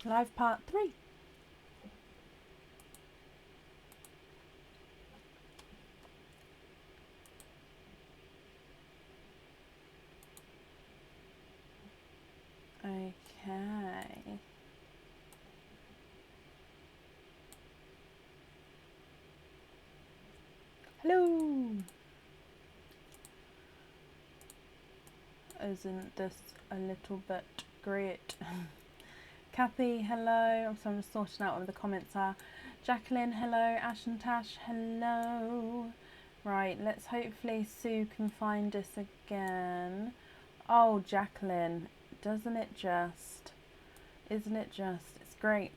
Live part 3. Okay. Hello. Isn't this a little bit great? Kathy, hello. So I'm just sorting out what the comments are. Jacqueline, hello. Ash and Tash, hello. Right, let's hopefully Sue can find us again. Oh, Jacqueline, doesn't it just? Isn't it just? It's great.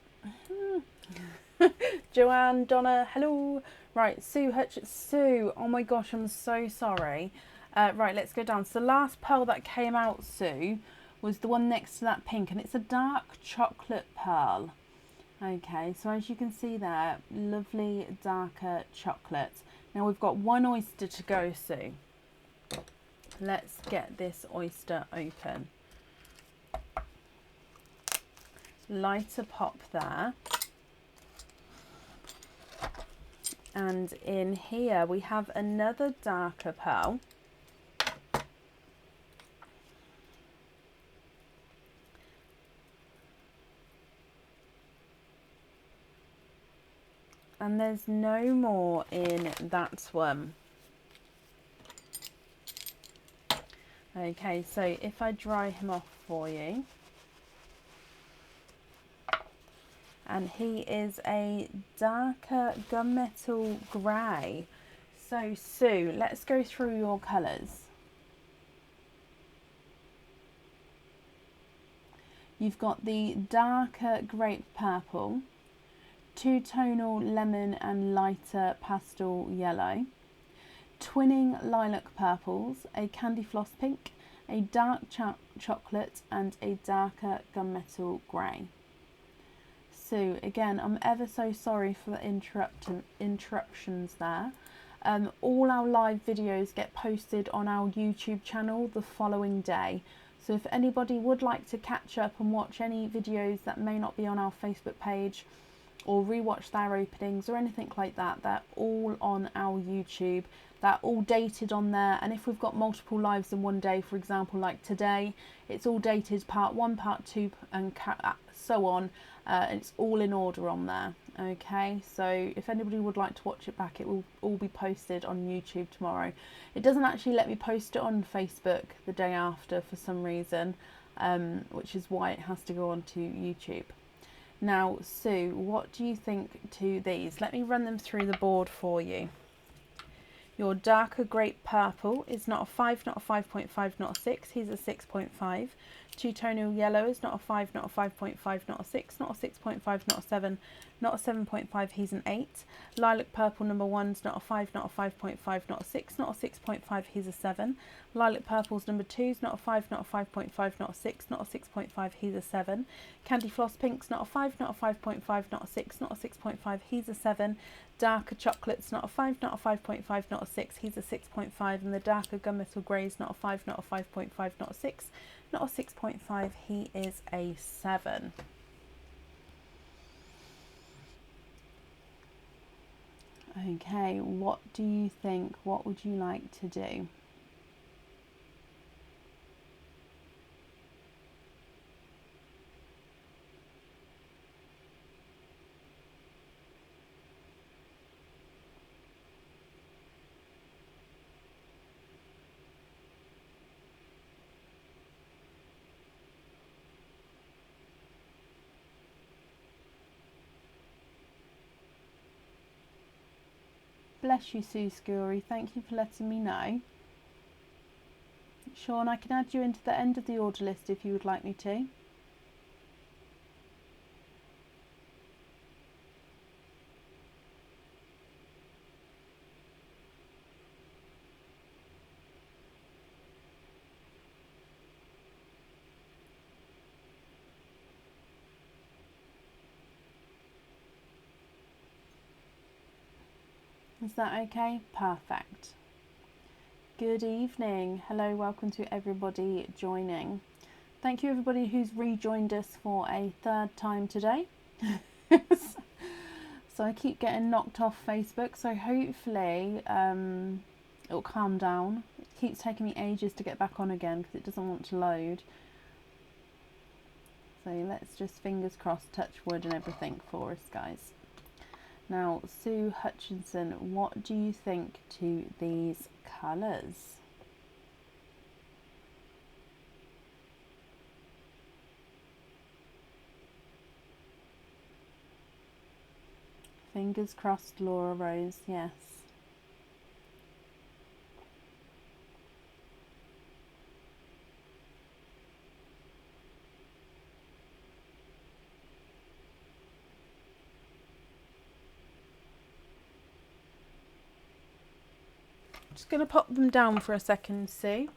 Joanne, Donna, hello. Right, Sue Hutchins. Sue, oh my gosh, I'm so sorry. Right, let's go down. So the last pearl that came out, Sue, was the one next to that pink, and it's a dark chocolate pearl. Okay, so as you can see there, lovely darker chocolate. Now we've got one oyster to go, Sue. Let's get this oyster open. Lighter pop there. And in here we have another darker pearl. And there's no more in that one. Okay, so if I dry him off for you. And he is a darker gunmetal grey. So Sue, let's go through your colours. You've got the darker grape purple, two-tonal lemon and lighter pastel yellow, twinning lilac purples, a candy floss pink, a dark chocolate and a darker gunmetal grey. Sue, again, I'm ever so sorry for the interruptions there. All our live videos get posted on our YouTube channel the following day. So if anybody would like to catch up and watch any videos that may not be on our Facebook page or rewatch their openings or anything like that, they're all on our YouTube. They're all dated on there, and if we've got multiple lives in one day, for example like today, it's all dated part 1, part 2 and so on. It's all in order on there. Okay, so if anybody would like to watch it back, it will all be posted on YouTube tomorrow. It doesn't actually let me post it on Facebook the day after for some reason, which is why it has to go onto YouTube. Now Sue, what do you think to these? Let me run them through the board for you. Your darker grape purple is not a 5, not a 5.5, not a 6. He's a 6.5. Two-tonal yellow is not a 5, not a 5.5, not a 6, not a 6.5, not a 7, not a 7.5, he's an 8. Lilac purple number 1 is not a 5, not a 5.5, not a 6, not a 6.5, he's a 7. Lilac purples number 2 is not a 5, not a 5.5, not a 6, not a 6.5, he's a 7. Candy floss pinks not a 5, not a 5.5, not a 6, not a 6.5, he's a 7. Darker chocolates not a 5, not a 5.5, not a 6, he's a 6.5. And the darker gunmetal greys not a 5, not a 5.5, not a 6, not a 6.5, he is a 7. Okay, what do you think? What would you like to do? Bless you, Sue Scoury. Thank you for letting me know. Sean, I can add you into the end of the order list if you would like me to. Is that okay? Perfect. Good evening. Hello, welcome to everybody joining. Thank you everybody who's rejoined us for a third time today. So I keep getting knocked off Facebook, so hopefully it'll calm down. It keeps taking me ages to get back on again because it doesn't want to load. So let's just fingers crossed, touch wood and everything for us, guys. Now, Sue Hutchinson, what do you think to these colours? Fingers crossed, Laura Rose, yes. Just going to pop them down for a second, Sue.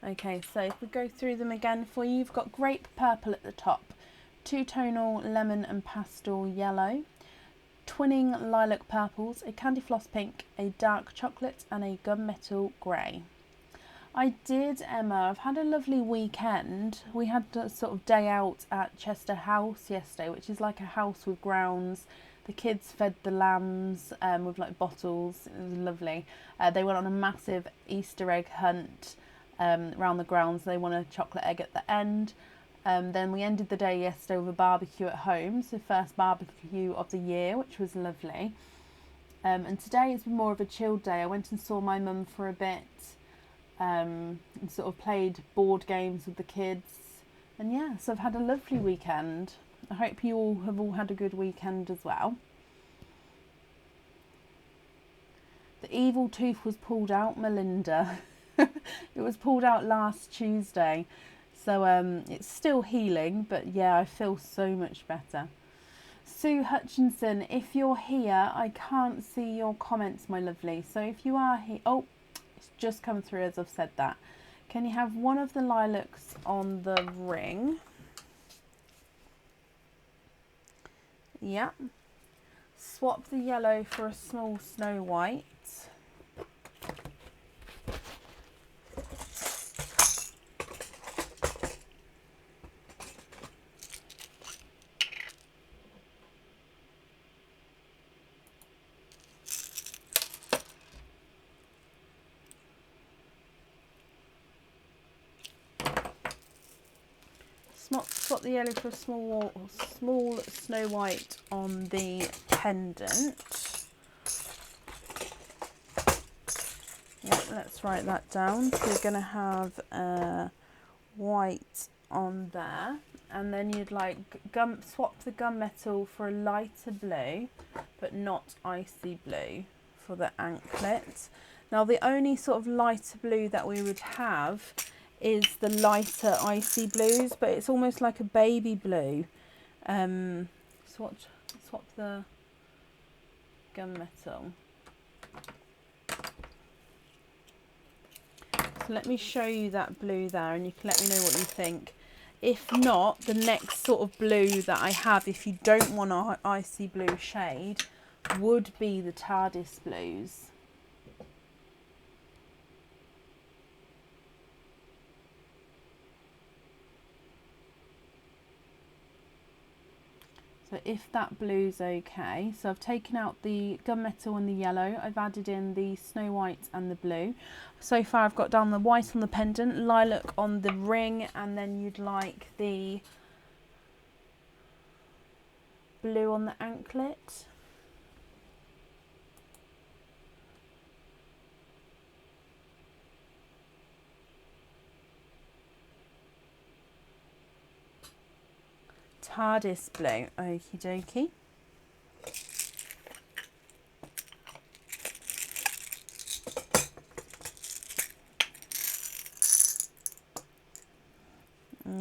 Okay, so if we go through them again for you, you've got grape purple at the top, two-tonal lemon and pastel yellow, twinning lilac purples, a candy floss pink, a dark chocolate and a gunmetal grey. I did, Emma. I've had a lovely weekend. We had a sort of day out at Chester House yesterday, which is like a house with grounds. The kids fed the lambs with like bottles. It was lovely. They went on a massive Easter egg hunt around the grounds. They won a chocolate egg at the end. Then we ended the day yesterday with a barbecue at home. So first barbecue of the year, which was lovely. And today it's been more of a chilled day. I went and saw my mum for a bit. And sort of played board games with the kids, and yeah, so I've had a lovely weekend. I hope you all have had a good weekend as well. The evil tooth was pulled out, Melinda. It was pulled out last Tuesday, so it's still healing, but yeah, I feel so much better. Sue Hutchinson, if you're here, I can't see your comments, my lovely, so if you are here, oh, it's just come through as I've said that. Can you have one of the lilacs on the ring? Yeah. Swap the yellow for a small Snow White. Swap the yellow for a small Snow White on the pendant. Yeah, let's write that down. So you're going to have white on there, and then you'd like swap the gunmetal for a lighter blue, but not icy blue for the anklet. Now the only sort of lighter blue that we would have is the lighter icy blues, but it's almost like a baby blue. Swap the gunmetal. So let me show you that blue there, and you can let me know what you think. If not, the next sort of blue that I have, if you don't want an icy blue shade, would be the TARDIS blues. So if that blue's okay, so I've taken out the gunmetal and the yellow, I've added in the Snow White and the blue. So far I've got down the white on the pendant, lilac on the ring, and then you'd like the blue on the anklet. TARDIS blue, okie dokie.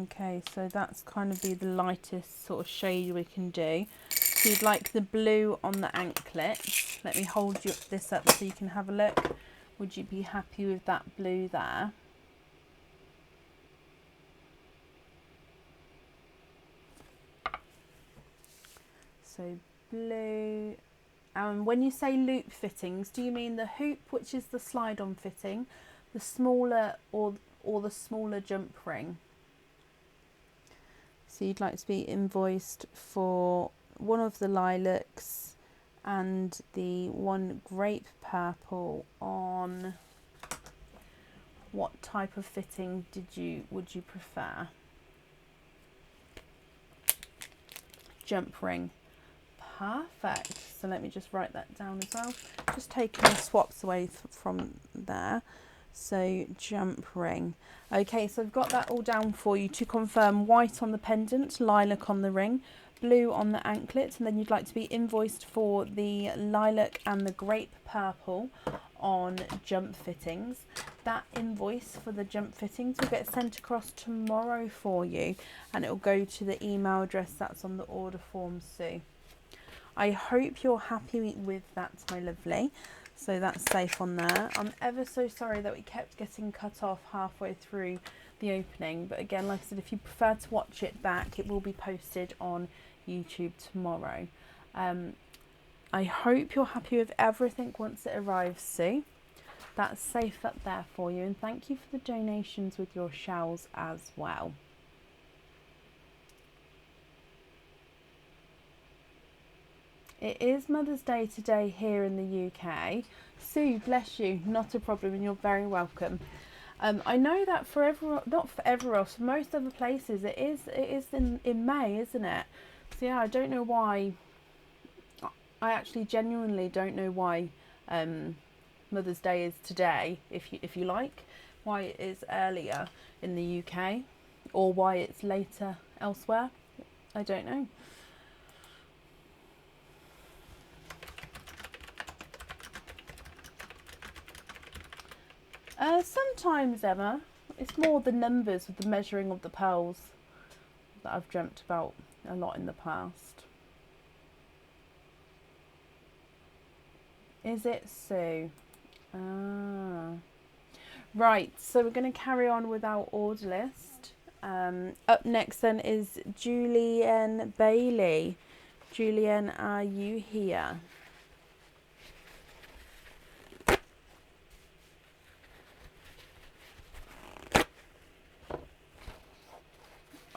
Okay, so that's kind of be the lightest sort of shade we can do. So you'd like the blue on the anklet. Let me hold this up so you can have a look. Would you be happy with that blue there? So blue When you say loop fittings, do you mean the hoop, which is the slide-on fitting, the smaller or the smaller jump ring? So you'd like to be invoiced for one of the lilacs and the one grape purple on what type of fitting would you prefer? Jump ring. Perfect. So let me just write that down as well. Just taking the swaps away from there. So jump ring. Okay, so I've got that all down for you to confirm: white on the pendant, lilac on the ring, blue on the anklet, and then you'd like to be invoiced for the lilac and the grape purple on jump fittings. That invoice for the jump fittings will get sent across tomorrow for you, and it will go to the email address that's on the order form, Sue. I hope you're happy with that, my lovely. So that's safe on there. I'm ever so sorry that we kept getting cut off halfway through the opening, but again, like I said, if you prefer to watch it back, it will be posted on YouTube tomorrow. I hope you're happy with everything once it arrives, Sue. That's safe up there for you, and thank you for the donations with your shells as well. It is Mother's Day today here in the UK. Sue, bless you, not a problem, and you're very welcome. I know that for everyone, not for everyone else, for most other places it is in May, isn't it? So yeah, I don't know why. I actually genuinely don't know why Mother's Day is today, if you like, why it is earlier in the UK or why it's later elsewhere. I don't know. Sometimes, Emma, it's more the numbers with the measuring of the pearls that I've dreamt about a lot in the past. Is it, Sue? Ah. Right, so we're going to carry on with our order list. Up next then is Julianne Bailey. Julianne, are you here?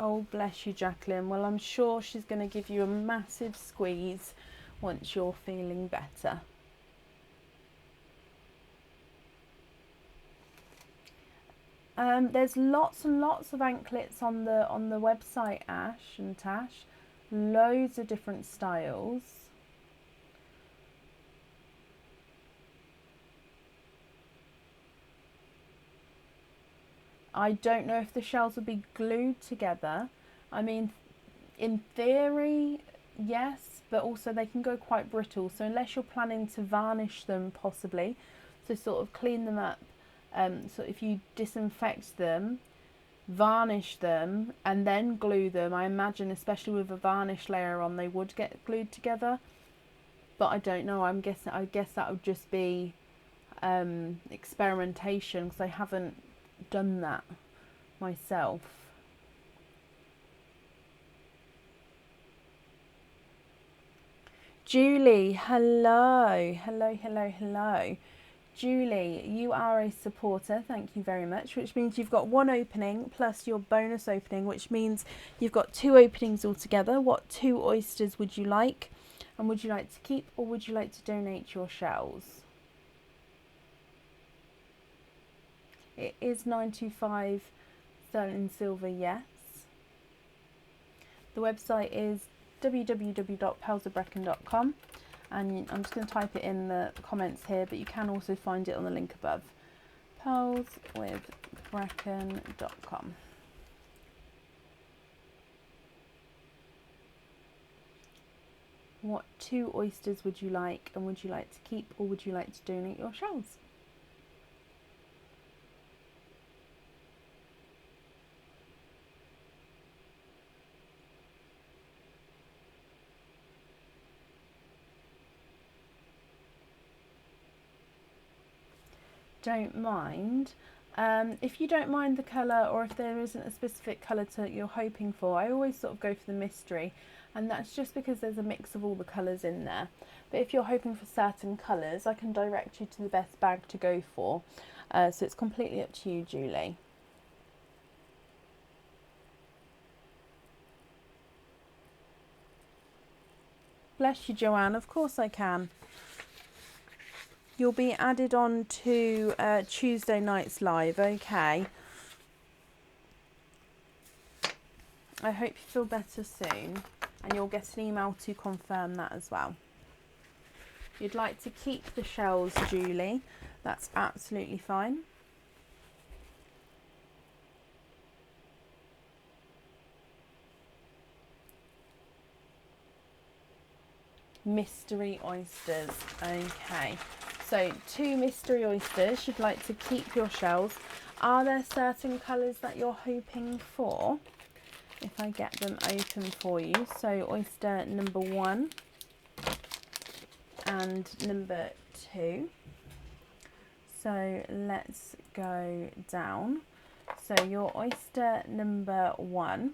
Oh, bless you, Jacqueline. Well, I'm sure she's going to give you a massive squeeze once you're feeling better. There's lots and lots of anklets on the website, Ash and Tash. Loads of different styles. I don't know if the shells will be glued together. I mean, in theory, yes, but also they can go quite brittle. So unless you're planning to varnish them, possibly, to sort of clean them up. So if you disinfect them, varnish them, and then glue them, I imagine, especially with a varnish layer on, they would get glued together. But I don't know. I guess that would just be experimentation, because I haven't done that myself. Julie, hello. Julie, you are a supporter, thank you very much, which means you've got one opening plus your bonus opening, which means you've got two openings altogether. What 2 oysters would you like? And would you like to keep or would you like to donate your shells? It is 925 sterling and silver, yes. The website is www.pearlsofbrecon.com, and I'm just going to type it in the comments here, but you can also find it on the link above. pearlswithbrecon.com. What 2 oysters would you like, and would you like to keep or would you like to donate your shells? Don't mind. If you don't mind the colour, or if there isn't a specific colour you're hoping for, I always sort of go for the mystery, and that's just because there's a mix of all the colours in there. But if you're hoping for certain colours, I can direct you to the best bag to go for. So it's completely up to you, Julie. Bless you, Joanne. Of course I can. You'll be added on to Tuesday night's live, okay? I hope you feel better soon, and you'll get an email to confirm that as well. You'd like to keep the shells, Julie, that's absolutely fine. Mystery oysters, okay. So 2 mystery oysters, you'd like to keep your shells. Are there certain colours that you're hoping for? If I get them open for you. So oyster number 1 and number 2. So let's go down. So your oyster number 1,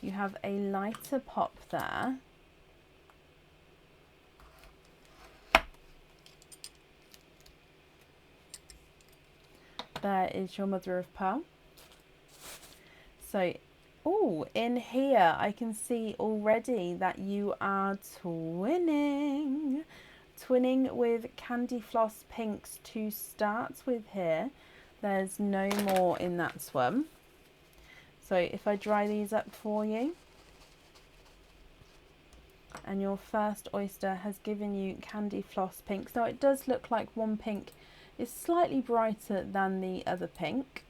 you have a lighter pop there. There is your mother of pearl. So, oh, in here I can see already that you are twinning. Twinning with Candy Floss Pinks to start with here. There's no more in that swim. So if I dry these up for you, and your first oyster has given you Candy Floss Pinks. Now it does look like one pink is slightly brighter than the other pink.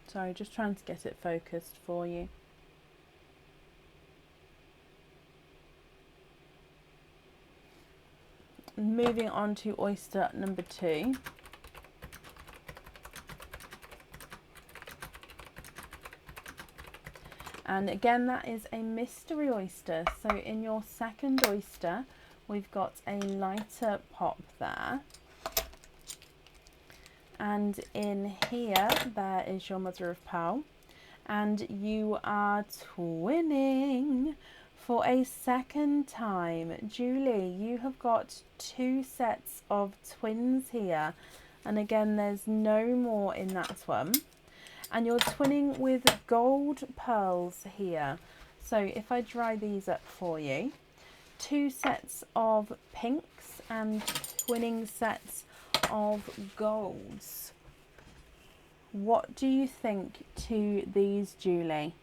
Sorry, just trying to get it focused for you. Moving on to oyster number 2. And again, that is a mystery oyster. So in your second oyster, we've got a lighter pop there. And in here, there is your mother of pearl. And you are twinning for a second time. Julie, you have got 2 sets of twins here. And again, there's no more in that one. And you're twinning with gold pearls here. So if I dry these up for you, 2 sets of pinks and twinning sets of golds. What do you think to these, Julie?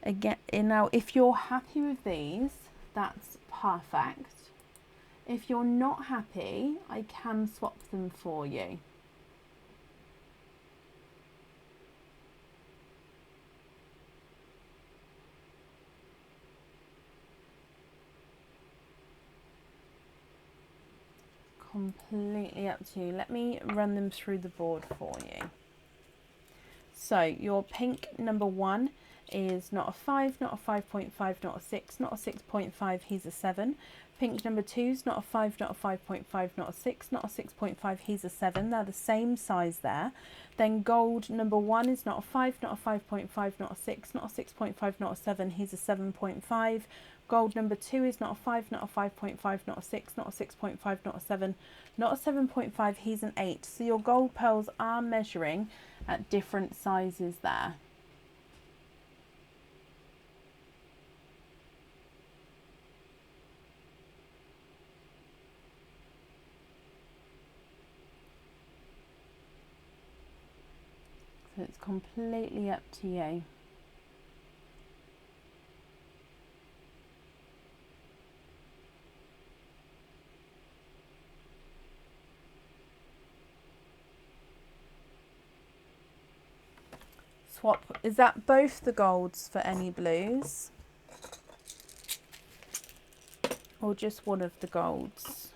Again, now if you're happy with these, that's perfect. If you're not happy, I can swap them for you. Completely up to you. Let me run them through the board for you. So your pink number 1 is not a 5, not a 5.5, not a 6, not a 6.5, he's a 7. Pink number 2 is not a 5, not a 5.5, not a 6, not a 6.5, he's a 7. They're the same size there. Then gold number 1 is not a 5, not a 5.5, not a 6, not a 6.5, not a 7, he's a 7.5. Gold number 2 is not a 5, not a 5.5, not a 6, not a 6.5, not a 7, not a 7.5, he's an 8. So your gold pearls are measuring at different sizes there. So it's completely up to you. Swap, is that both the golds for any blues? Or just one of the golds?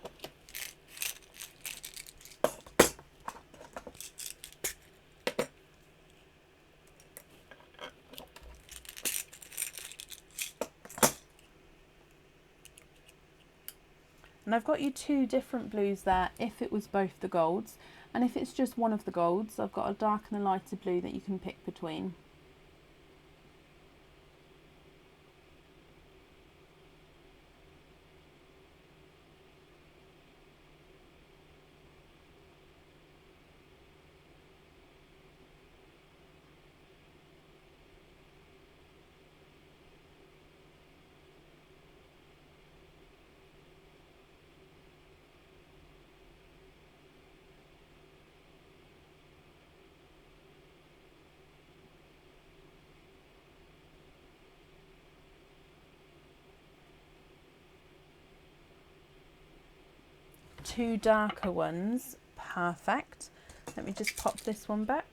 And I've got you two different blues there if it was both the golds. And if it's just one of the golds, I've got a dark and a lighter blue that you can pick between. Two darker ones, perfect. Let me just pop this one back.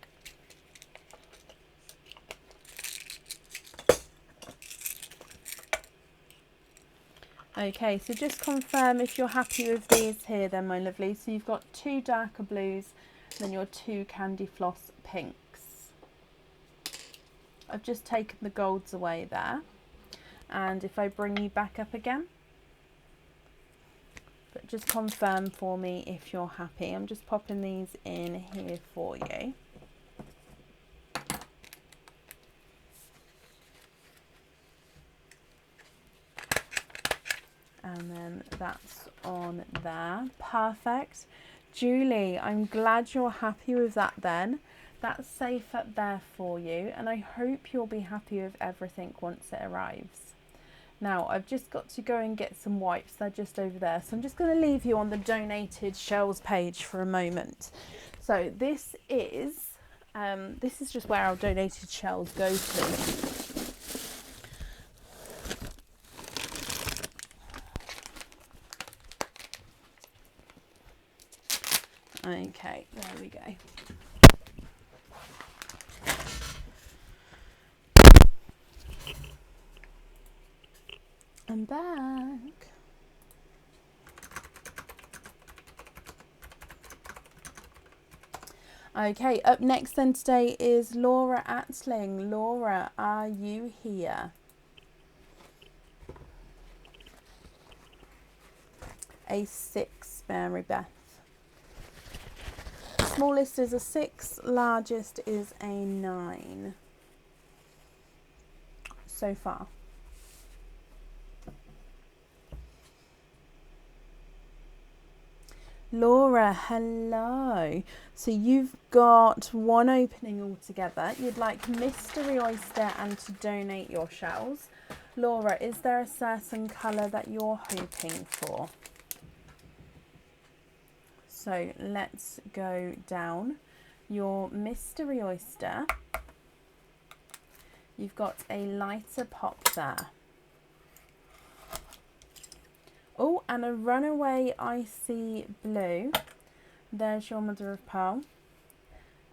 Okay, so just confirm if you're happy with these here then, my lovely. So you've got two darker blues, then your two candy floss pinks. I've just taken the golds away there. And if I bring you back up again, but just confirm for me if you're happy. I'm just popping these in here for you. And then that's on there. Perfect. Julie, I'm glad you're happy with that then. That's safe up there for you. And I hope you'll be happy with everything once it arrives. Now, I've just got to go and get some wipes. They're just over there. So I'm just going to leave you on the donated shells page for a moment. So this is just where our donated shells go to. Okay, there we go. I'm back. Okay, up next then today is Laura Atling. Laura, are you here? A 6, Mary Beth. Smallest is a 6, largest is a 9. So far. Laura, hello. So you've got one opening altogether. You'd like Mystery Oyster and to donate your shells. Laura, is there a certain colour that you're hoping for? So let's go down your Mystery Oyster. You've got a lighter pop there. Oh, and a Runaway Icy Blue. There's your mother of pearl.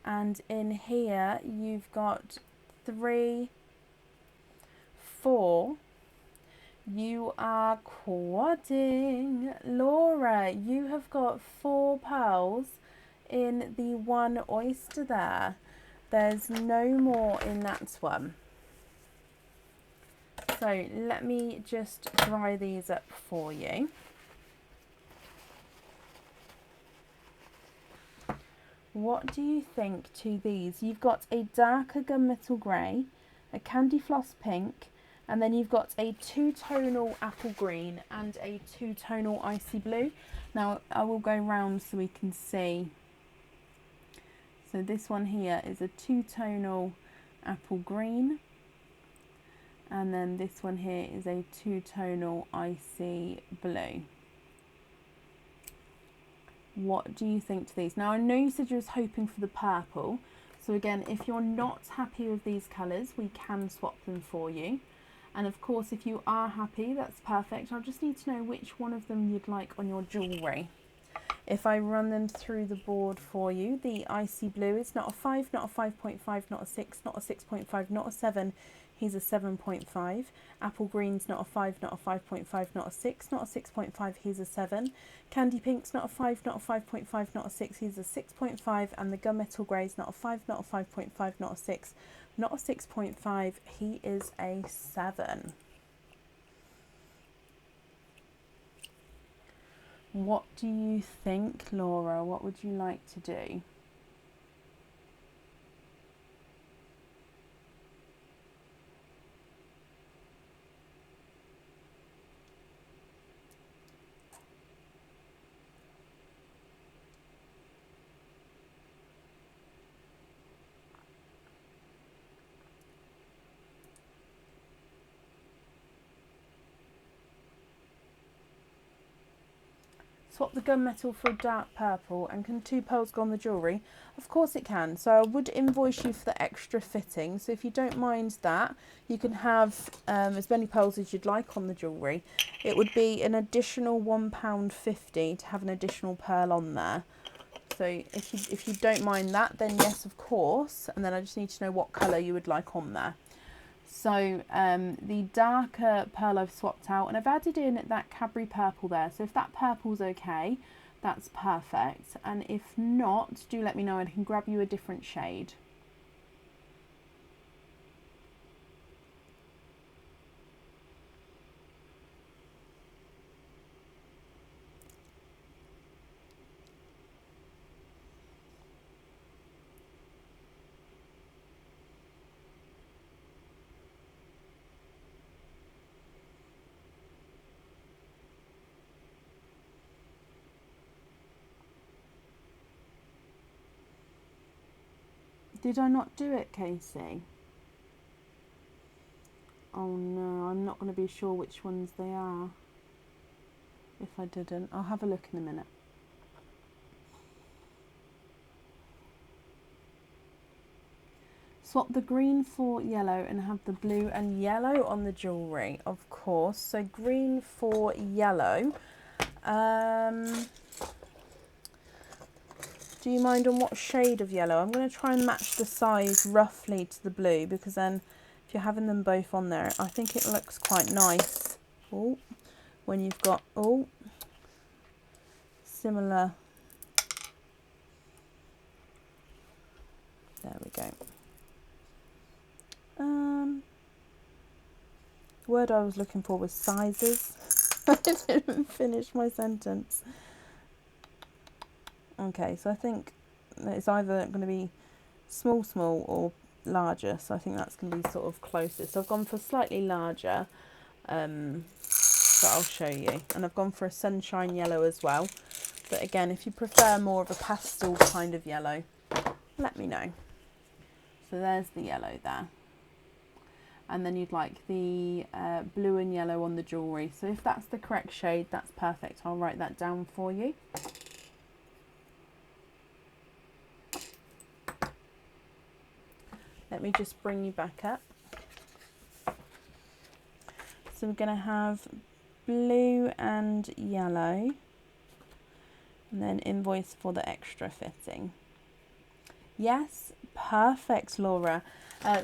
And in here you've got 3, 4. You are quadding. Laura, you have got 4 pearls in the one oyster there. There's no more in that one. So let me just dry these up for you. What do you think to these? You've got a darker gunmetal grey, a candy floss pink, and then you've got a 2-tonal apple green and a 2-tonal icy blue. Now I will go round so we can see. So this one here is a 2-tonal apple green. And then this one here is a 2-tonal icy blue. What do you think to these? Now I know you said you was hoping for the purple. So again, if you're not happy with these colours, we can swap them for you. And of course, if you are happy, that's perfect. I'll just need to know which one of them you'd like on your jewellery. If I run them through the board for you, the icy blue is not a 5, not a 5.5, not a 6, not a 6.5, not a 7. He's a 7.5. Apple green's not a 5, not a 5.5, not a 6, not a 6.5. He's a 7. Candy pink's not a 5, not a 5.5, not a 6. He's a 6.5. And the gunmetal grey's not a 5, not a 5.5, not a 6, not a 6.5. He is a 7. What do you think, Laura? What would you like to do? Swap the gunmetal for a dark purple, and can 2 pearls go on the jewellery? Of course it can. So I would invoice you for the extra fitting. So if you don't mind that, you can have as many pearls as you'd like on the jewellery. It would be an additional £1.50 to have an additional pearl on there. So if you don't mind that, then yes, of course. And then I just need to know what colour you would like on there. So the darker pearl I've swapped out, and I've added in that Cadbury purple there. So if that purple's okay, that's perfect. And if not, do let me know and I can grab you a different shade. Did I not do it, Casey? Oh no, I'm not going to be sure which ones they are. If I didn't, I'll have a look in a minute. Swap the green for yellow and have the blue and yellow on the jewellery, of course. So green for yellow. Do you mind on what shade of yellow? I'm going to try and match the size roughly to the blue, because then if you're having them both on there, I think it looks quite nice. Oh, when you've got similar. There we go. The word I was looking for was sizes. I didn't finish my sentence. Okay, so I think it's either going to be small or larger, so I think that's going to be sort of closest. So I've gone for slightly larger, but I'll show you. And I've gone for a sunshine yellow as well. But again, if you prefer more of a pastel kind of yellow, let me know. So there's the yellow there. And then you'd like the blue and yellow on the jewellery. So if that's the correct shade, that's perfect. I'll write that down for you. Let me just bring you back up. So we're going to have blue and yellow, and then invoice for the extra fitting. Yes, perfect, Laura.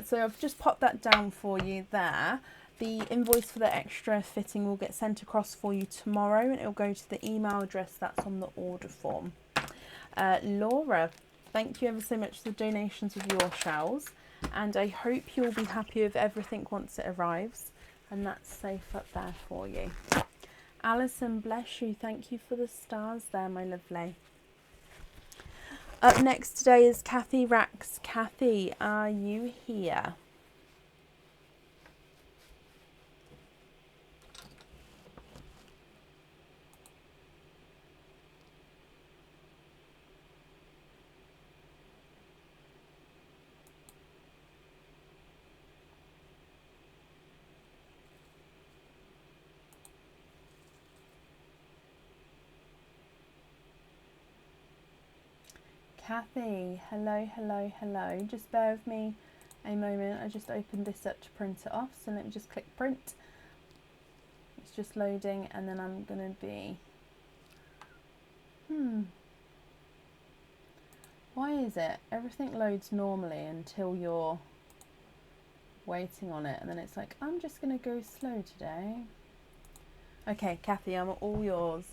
So I've just popped that down for you there. The invoice for the extra fitting will get sent across for you tomorrow, and it'll go to the email address that's on the order form. Laura, thank you ever so much for the donations of your shells. And I hope you'll be happy with everything once it arrives, and that's safe up there for you. Alison, bless you. Thank you for the stars there, my lovely. Up next today is Kathy Rax. Kathy, are you here? Kathy, hello. Just bear with me a moment. I just opened this up to print it off, so let me just click print. It's just loading, and then I'm going to be... Why is it? Everything loads normally until you're waiting on it, and then it's like, I'm just going to go slow today. Okay, Kathy, I'm all yours.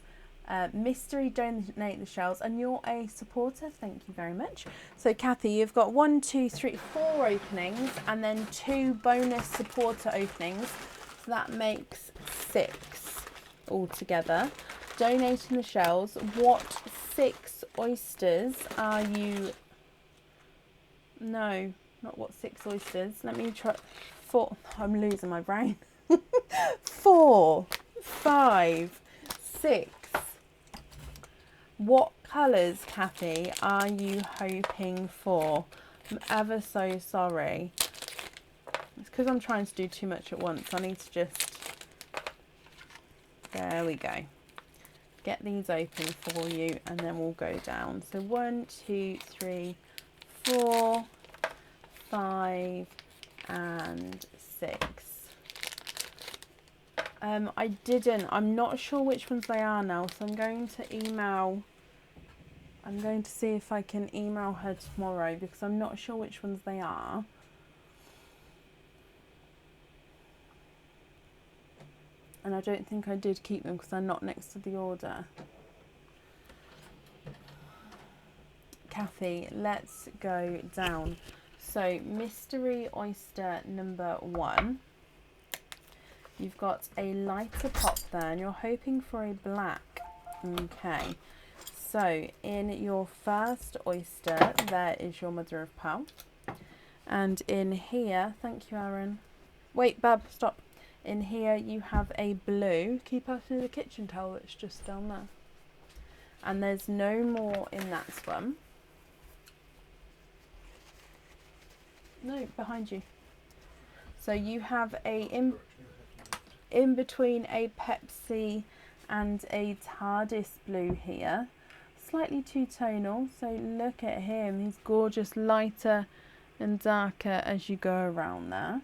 Mystery donate the shells, and you're a supporter, thank you very much. So Kathy, you've got 1, 2, 3, 4 openings, and then 2 bonus supporter openings, so that makes 6 altogether. donating the shells. What 6 oysters are you... No, not what 6 oysters. Let me try. 4. I'm losing my brain. 4, 5, 6. What colours, Kathy, are you hoping for? I'm ever so sorry. It's because I'm trying to do too much at once. I need to just... There we go. Get these open for you and then we'll go down. So 1, 2, 3, 4, 5 and 6. I'm not sure which ones they are now, so I'm going to see if I can email her tomorrow because I'm not sure which ones they are. And I don't think I did keep them because they're not next to the order. Kathy, let's go down. So mystery oyster number 1. You've got a lighter pop there and you're hoping for a black. Okay. So in your first oyster, there is your mother of pearl. And in here, thank you, Aaron. Wait, Bab, stop. In here you have a blue. Keep up to the kitchen towel that's just down there. And there's no more in that one. No, behind you. So you have a in between a Pepsi and a TARDIS blue here. Slightly two-tonal, so look at him. He's gorgeous, lighter and darker as you go around there.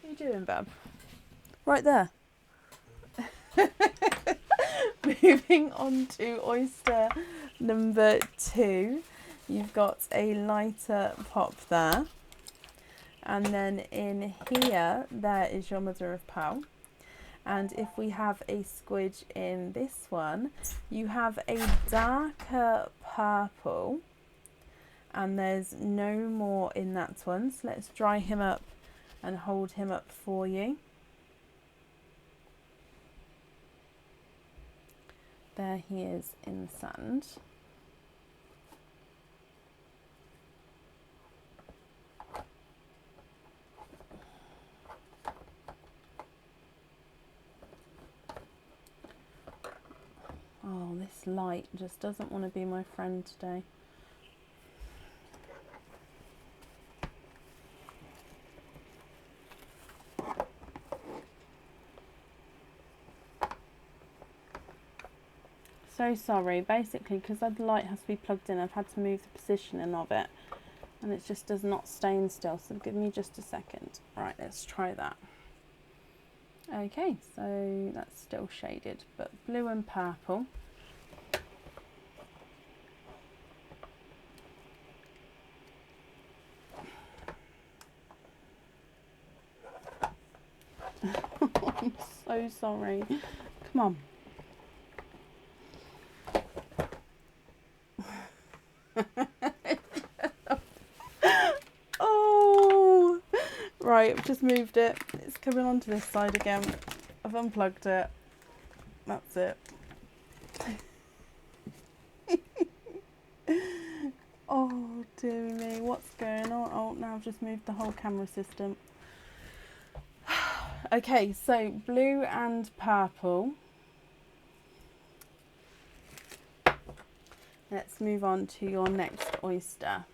What are you doing, Bab? Right there. Moving on to oyster number 2. You've got a lighter pop there. And then in here, there is your mother of pearl. And if we have a squidge in this one, you have a darker purple. And there's no more in that one. So let's dry him up and hold him up for you. There he is in the sand. Oh, this light just doesn't want to be my friend today. So sorry, basically because the light has to be plugged in, I've had to move the positioning of it and it just does not stay still, so give me just a second. Right, let's try that. Okay, so that's still shaded, but blue and purple. I'm so sorry. Come on. Oh, right, I've just moved it. It's coming onto this side again. I've unplugged it. That's it. Oh dear me, what's going on? Oh, now I've just moved the whole camera system. Okay, so blue and purple. Let's move on to your next oyster.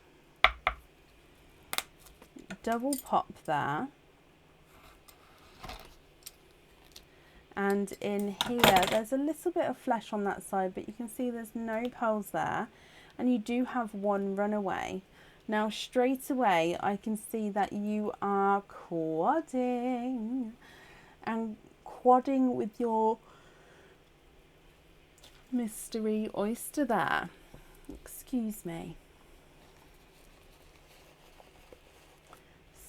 Double pop there. And in here, there's a little bit of flesh on that side, but you can see there's no pearls there. And you do have one runaway. Now, straight away, I can see that you are quadding. And quadding with your mystery oyster there. Excuse me.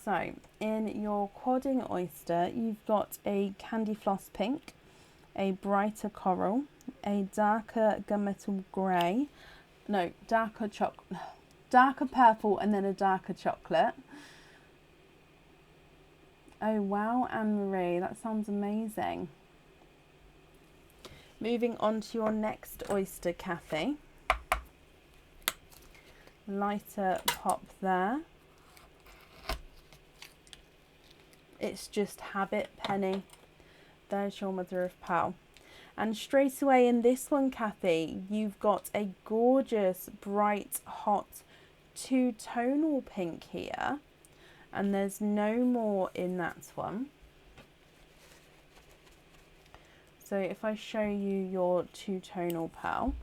So, in your quadding oyster, you've got a candy floss pink, a brighter coral, a darker gunmetal grey, no, darker purple and then a darker chocolate. Oh wow, Anne-Marie, that sounds amazing. Moving on to your next oyster, Kathy. Lighter pop there. It's just habit, Penny. There's your mother of pearl. And straight away in this one, Kathy, you've got a gorgeous, bright, hot two-tonal pink here. And there's no more in that one. So if I show you your two-tonal pearl,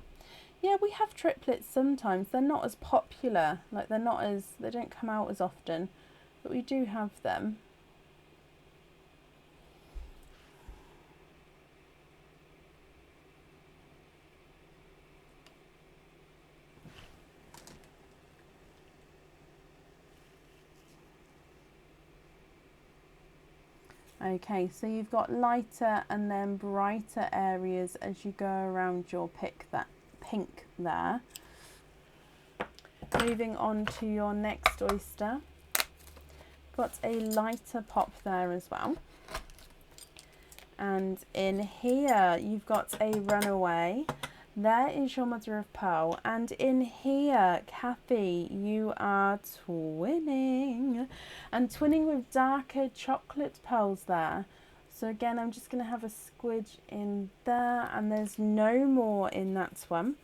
yeah, we have triplets sometimes. They're not as popular, like they don't come out as often, but we do have them. Okay, so you've got lighter and then brighter areas as you go around your pink there. Moving on to your next oyster. Got a lighter pop there as well. And in here you've got a runaway. There is your mother of pearl, and in here, Kathy, you are twinning, and twinning with darker chocolate pearls there. So again, I'm just going to have a squidge in there, and there's no more in that one.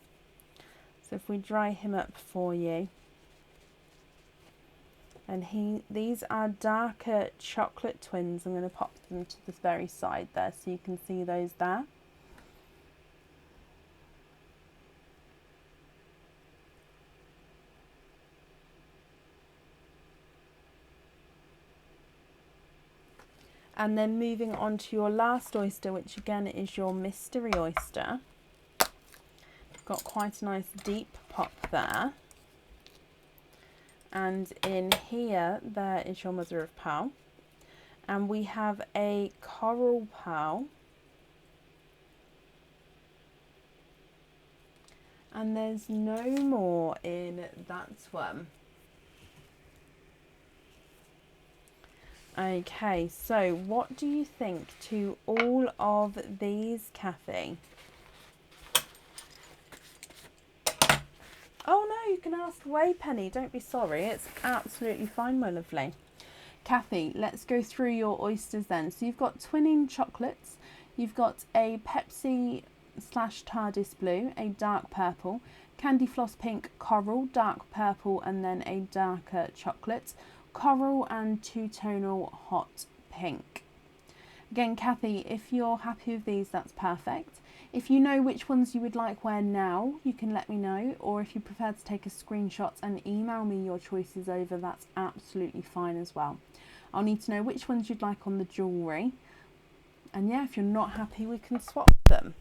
So if we dry him up for you, and these are darker chocolate twins. I'm going to pop them to the very side there so you can see those there. And then moving on to your last oyster, which again is your mystery oyster. Got quite a nice deep pop there. And in here, there is your mother of pearl. And we have a coral pearl. And there's no more in that one. Okay, so what do you think to all of these, Kathy? Oh no, you can ask away, Penny. Don't be sorry. It's absolutely fine, my lovely. Kathy, let's go through your oysters then. So you've got twinning chocolates. You've got a Pepsi / TARDIS blue, a dark purple, candy floss pink, coral, dark purple, and then a darker chocolate, coral and two-tonal hot pink. Again, Kathy, if you're happy with these, that's perfect. If you know which ones you would like wear now, you can let me know, or if you prefer to take a screenshot and email me your choices over, that's absolutely fine as well. I'll need to know which ones you'd like on the jewellery, and yeah, if you're not happy, we can swap them.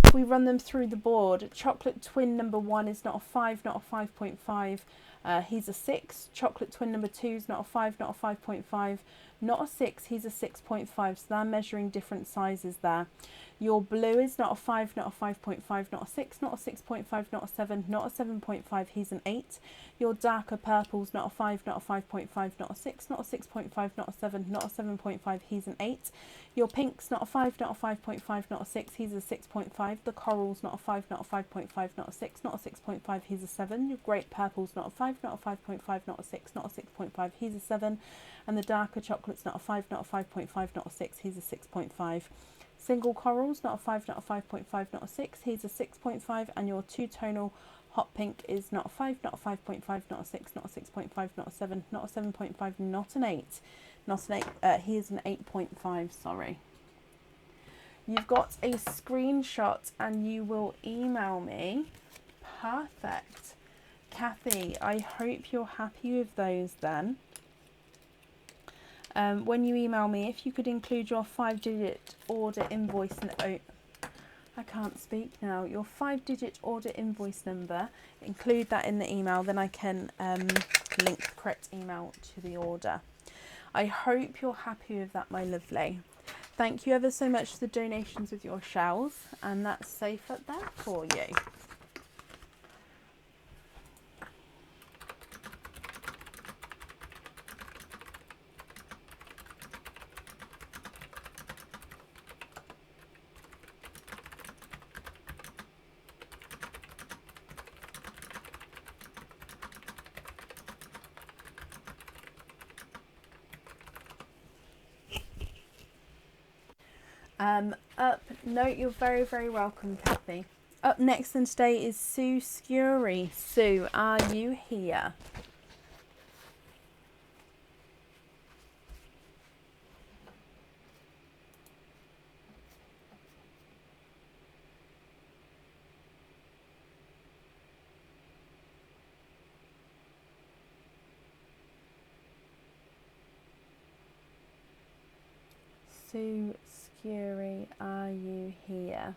If we run them through the board, chocolate twin number 1 is not a 5, not a 5.5. He's a 6. Chocolate twin number 2 is not a 5, not a 5.5. Not a 6, he's a 6.5. So they're measuring different sizes there. Your blue is not a 5, not a 5.5, not a 6, not a 6.5, not a 7, not a 7.5, he's an 8. Your darker purple's not a 5, not a 5.5, not a 6, not a 6.5, not a 7, not a 7.5, he's an 8. Your pink's not a 5, not a 5.5, not a 6, he's a 6.5. The coral's not a 5, not a 5.5, not a 6, not a 6.5, he's a 7. Your great purple's not a 5, not a 5.5, not a 6, not a 6.5, he's a 7. And the darker chocolate's not a 5, not a 5.5, not a 6, he's a 6.5. Single corals, not a 5, not a 5.5, not a 6, he's a 6.5. And your two-tonal hot pink is not a 5, not a 5.5, not a 6, not a 6.5, not a 7, not a 7.5, not an 8. Not an 8, he is an 8.5, sorry. You've got a screenshot and you will email me. Perfect. Kathy, I hope you're happy with those then. When you email me, if you could include your 5-digit order invoice and I can't speak now. Your 5-digit order invoice number, include that in the email, then I can link the correct email to the order. I hope you're happy with that, my lovely. Thank you ever so much for the donations with your shells, and that's safe up there for you. No, you're very, very welcome, Kathy. Up next then today is Sue Scury. Sue, are you here? Sue Scury, are you here?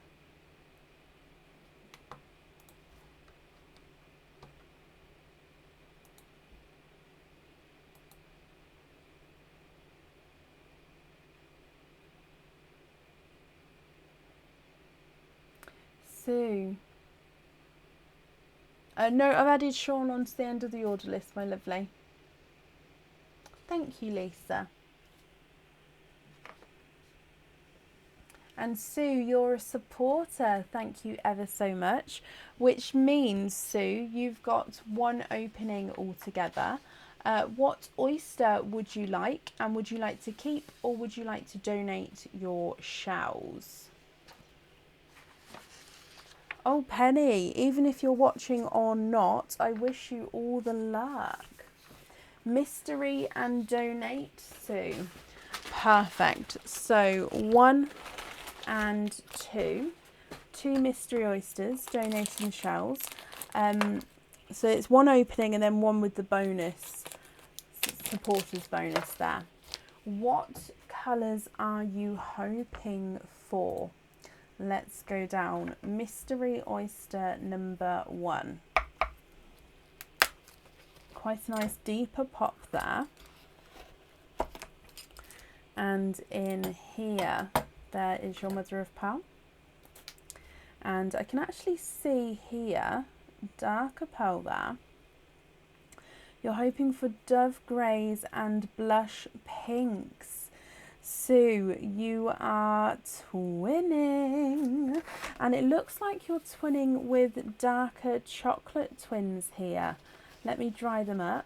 Sue. No, I've added Sean onto the end of the order list, my lovely. Thank you, Lisa. And Sue, you're a supporter. Thank you ever so much. Which means, Sue, you've got one opening altogether. What oyster would you like? And would you like to keep or would you like to donate your shells? Oh, Penny, even if you're watching or not, I wish you all the luck. Mystery and donate, Sue. Perfect. So 1 and 2 mystery oysters, donating shells. So it's one opening and then one with the bonus, supporters bonus there. What colours are you hoping for? Let's go down. Mystery oyster number 1. Quite a nice deeper pop there. And in here, there is your mother of pearl. And I can actually see here, darker pearl there. You're hoping for dove greys and blush pinks. Sue, you are twinning. And it looks like you're twinning with darker chocolate twins here. Let me dry them up.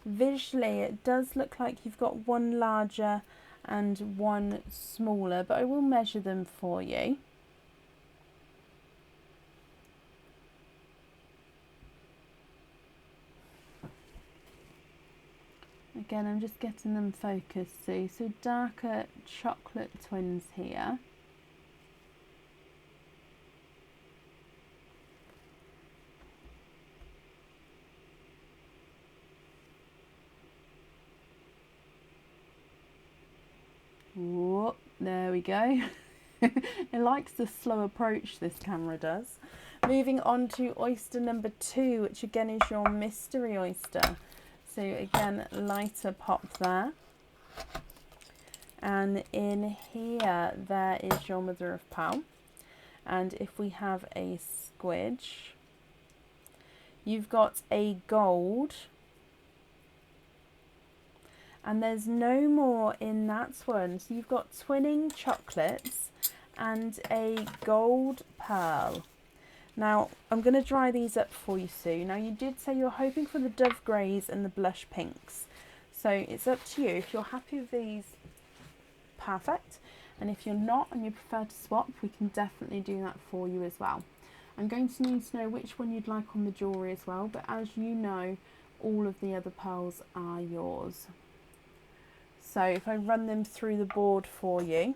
Visually, it does look like you've got one larger and one smaller, but I will measure them for you. Again, I'm just getting them focused, Sue. So darker chocolate twins here. Whoop, there we go. It likes the slow approach, this camera does. Moving on to oyster number 2, which again is your mystery oyster. So again, lighter pop there. And in here, there is your mother of pearl. And if we have a squidge, you've got a gold. And there's no more in that one. So you've got twinning chocolates and a gold pearl. Now, I'm going to dry these up for you, Sue. Now, you did say you're hoping for the dove greys and the blush pinks. So it's up to you. If you're happy with these, perfect. And if you're not and you prefer to swap, we can definitely do that for you as well. I'm going to need to know which one you'd like on the jewellery as well. But as you know, all of the other pearls are yours. So if I run them through the board for you,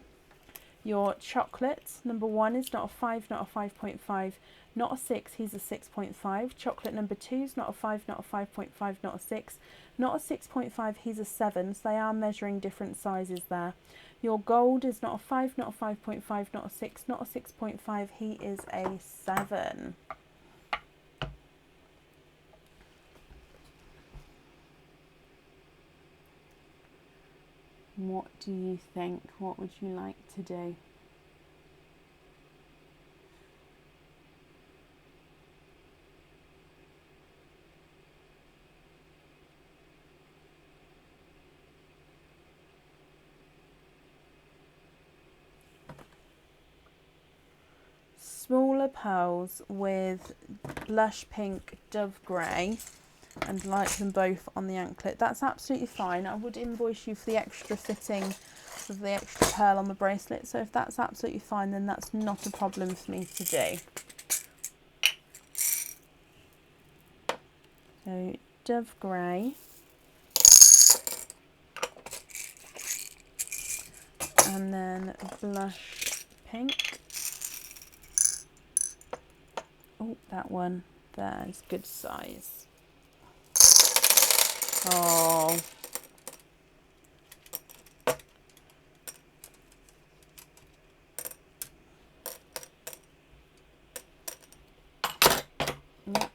your chocolate, number 1 is not a 5, not a 5.5, not a 6, he's a 6.5. Chocolate number 2 is not a 5, not a 5.5, not a 6, not a 6.5, he's a 7. So they are measuring different sizes there. Your gold is not a 5, not a 5.5, not a 6, not a 6.5, he is a 7. What do you think? What would you like to do? Smaller pearls with blush pink, dove grey, and like them both on the anklet. That's absolutely fine. I would invoice you for the extra fitting because of the extra pearl on the bracelet. So if that's absolutely fine, then that's not a problem for me to do. So Dove Grey. And then Blush Pink. Oh, that one there is good size. Oh. Yep.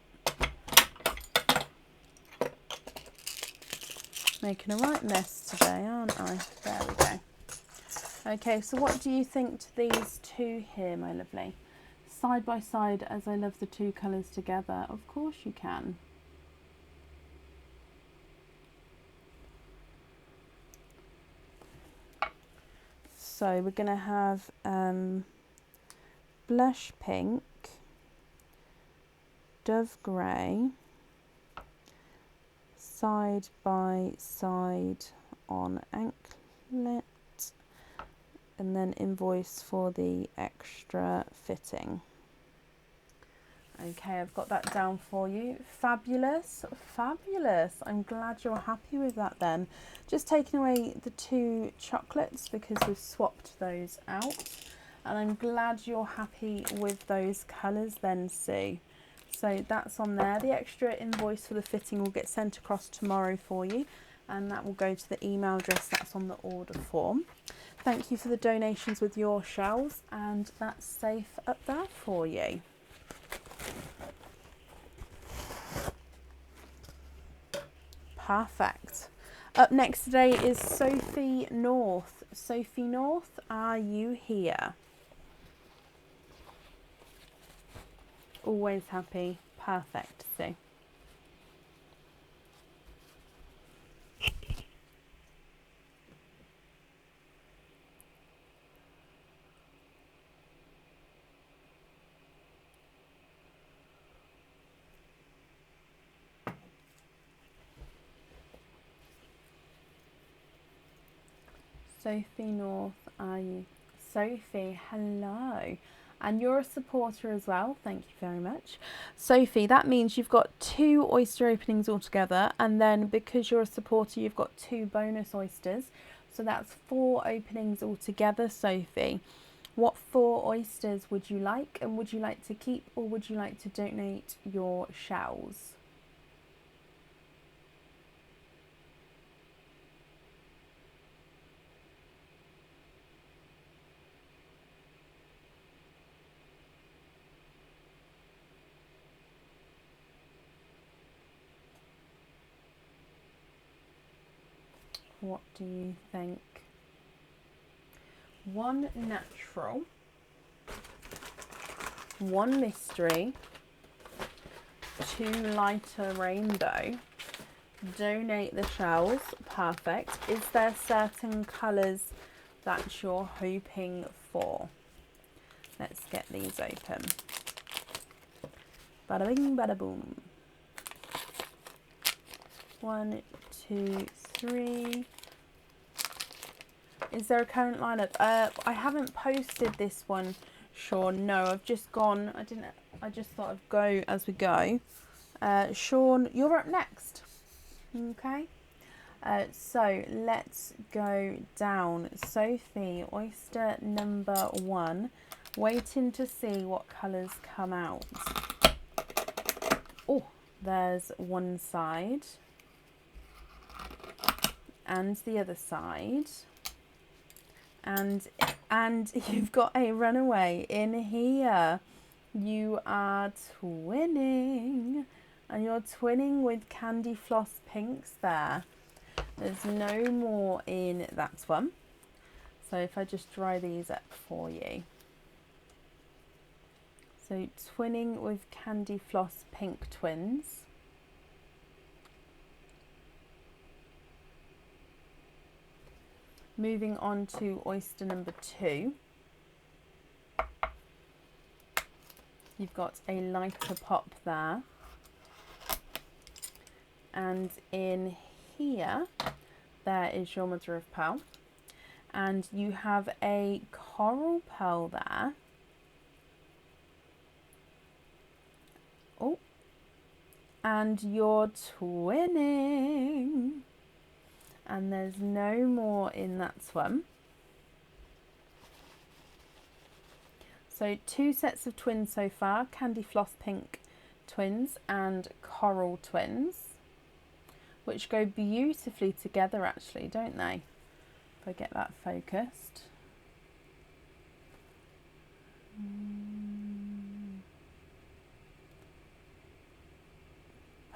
Making a right mess today, aren't I? There we go. Okay, so what do you think to these two here, my lovely? Side by side, as I love the two colours together. Of course you can. So we're going to have Blush Pink, Dove Grey, side by side on anklet, and then invoice for the extra fitting. Okay, I've got that down for you. Fabulous, fabulous. I'm glad you're happy with that then. Just taking away the two chocolates because we've swapped those out. And I'm glad you're happy with those colours then, Sue. So that's on there. The extra invoice for the fitting will get sent across tomorrow for you. And that will go to the email address that's on the order form. Thank you for the donations with your shells. And that's safe up there for you. Perfect. Up next today is Sophie North. Sophie North, are you here? Always happy. Perfect. So. Sophie North, are you? Sophie, hello. And you're a supporter as well. Thank you very much. Sophie, that means you've got 2 oyster openings altogether. And then because you're a supporter, you've got 2 bonus oysters. So that's 4 openings altogether, Sophie. What 4 oysters would you like? And would you like to keep or would you like to donate your shells? What do you think? 1 natural, 1 mystery, 2 lighter rainbow. Donate the shells. Perfect. Is there certain colours that you're hoping for? Let's get these open. Bada bing, bada boom. 1, 2, 3. Is there a current lineup? I haven't posted this one, Sean. No, I've just gone. I just thought I'd go as we go. Sean, you're up next. Okay. So let's go down. Sophie, oyster number 1. Waiting to see what colours come out. Oh, there's one side. And the other side. And you've got a runaway in here. You are twinning. And you're twinning with Candy Floss Pinks there. There's no more in that one. So if I just dry these up for you. So twinning with Candy Floss Pink twins. Moving on to oyster number 2. You've got a lighter pop there. And in here, there is your mother of pearl. and you have a coral pearl there. Oh, and you're twinning. And there's no more in that one. So 2 sets of twins so far, Candy Floss Pink twins and Coral twins, which go beautifully together actually, don't they? If I get that focused.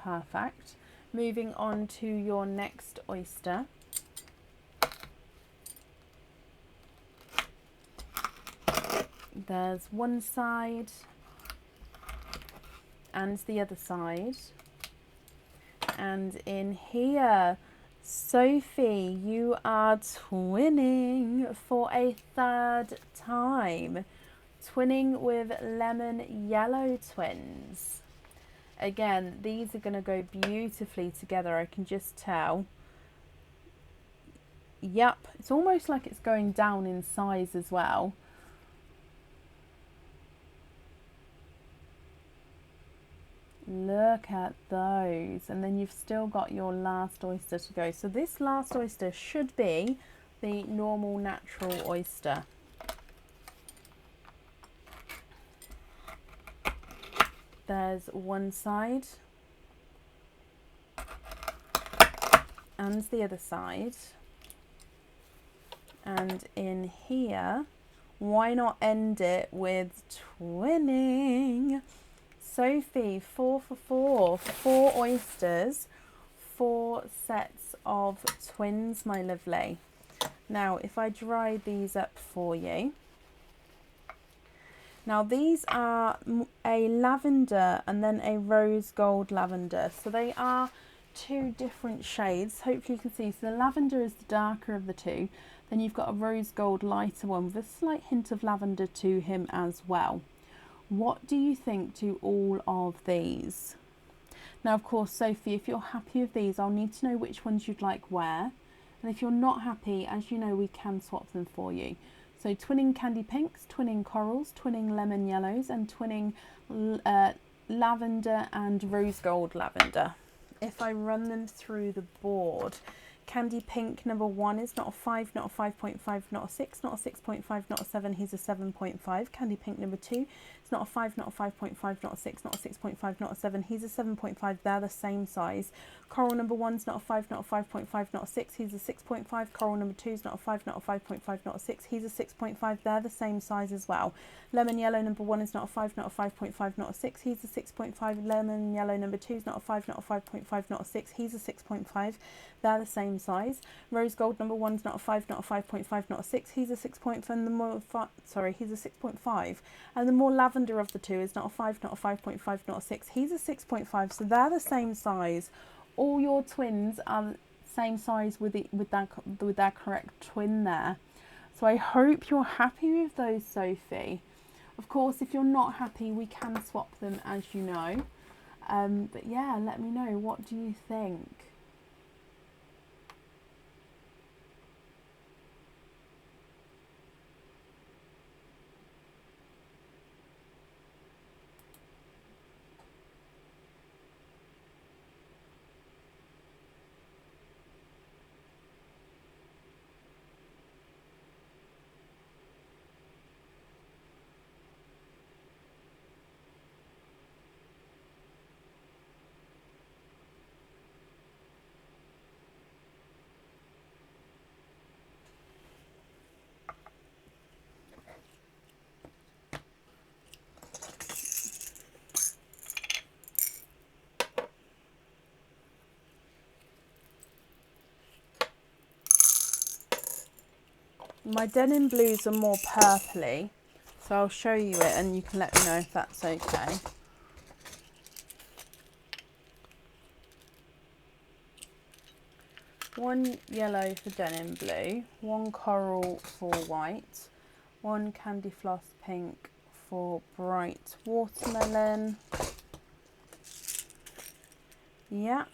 Perfect. Moving on to your next oyster. There's one side and the other side. And in here, Sophie, you are twinning for a 3rd time. Twinning with lemon yellow twins. Again, these are going to go beautifully together, I can just tell. Yep, it's almost like it's going down in size as well. Look at those. And then you've still got your last oyster to go. So this last oyster should be the normal natural oyster. There's one side and the other side. And in here, why not end it with twinning? Sophie, 4 for 4. 4 oysters, 4 sets of twins, my lovely. Now, if I dry these up for you. Now, these are a lavender and then a rose gold lavender. So they are 2 different shades. Hopefully you can see. So the lavender is the darker of the 2. Then you've got a rose gold lighter one with a slight hint of lavender to him as well. What do you think to all of these? Now, of course, Sophie, if you're happy with these, I'll need to know which ones you'd like where. And if you're not happy, as you know, we can swap them for you. So twinning candy pinks, twinning corals, twinning lemon yellows, and twinning lavender and rose gold lavender. If I run them through the board, candy pink number 1 is not a 5, not a 5.5, not a 6, not a 6.5, not a 7, he's a 7.5. Candy pink number 2, it's not a 5, not a 5.5, not a 6, not a 6.5, not a 7, he's a 7.5, they're the same size. Coral number 1 is not a 5, not a 5.5, not a 6, he's a 6.5. Coral number 2 is not a 5, not a 5.5, not a 6, he's a 6.5, they're the same size as well. Lemon yellow number 1 is not a 5, not a 5.5, not a 6, he's a 6.5. Lemon yellow number 2 is not a 5, not a 5.5, not a 6, he's a 6.5, they're the same size. Rose gold number 1 is not a 5, not a 5.5, not a 6, he's a 6.5, and the more he's a 6.5. And the more lavender of the 2 is not a 5, not a 5.5, not a 6, he's a 6.5, so they're the same size. All your twins are same size with that correct twin there. So I hope you're happy with those, Sophie. Of course, if you're not happy, we can swap them, as you know. But yeah, let me know. What do you think? My denim blues are more purpley, so I'll show you it and you can let me know if that's okay. One yellow for denim blue, one coral for white, one candy floss pink for bright watermelon. Yeah.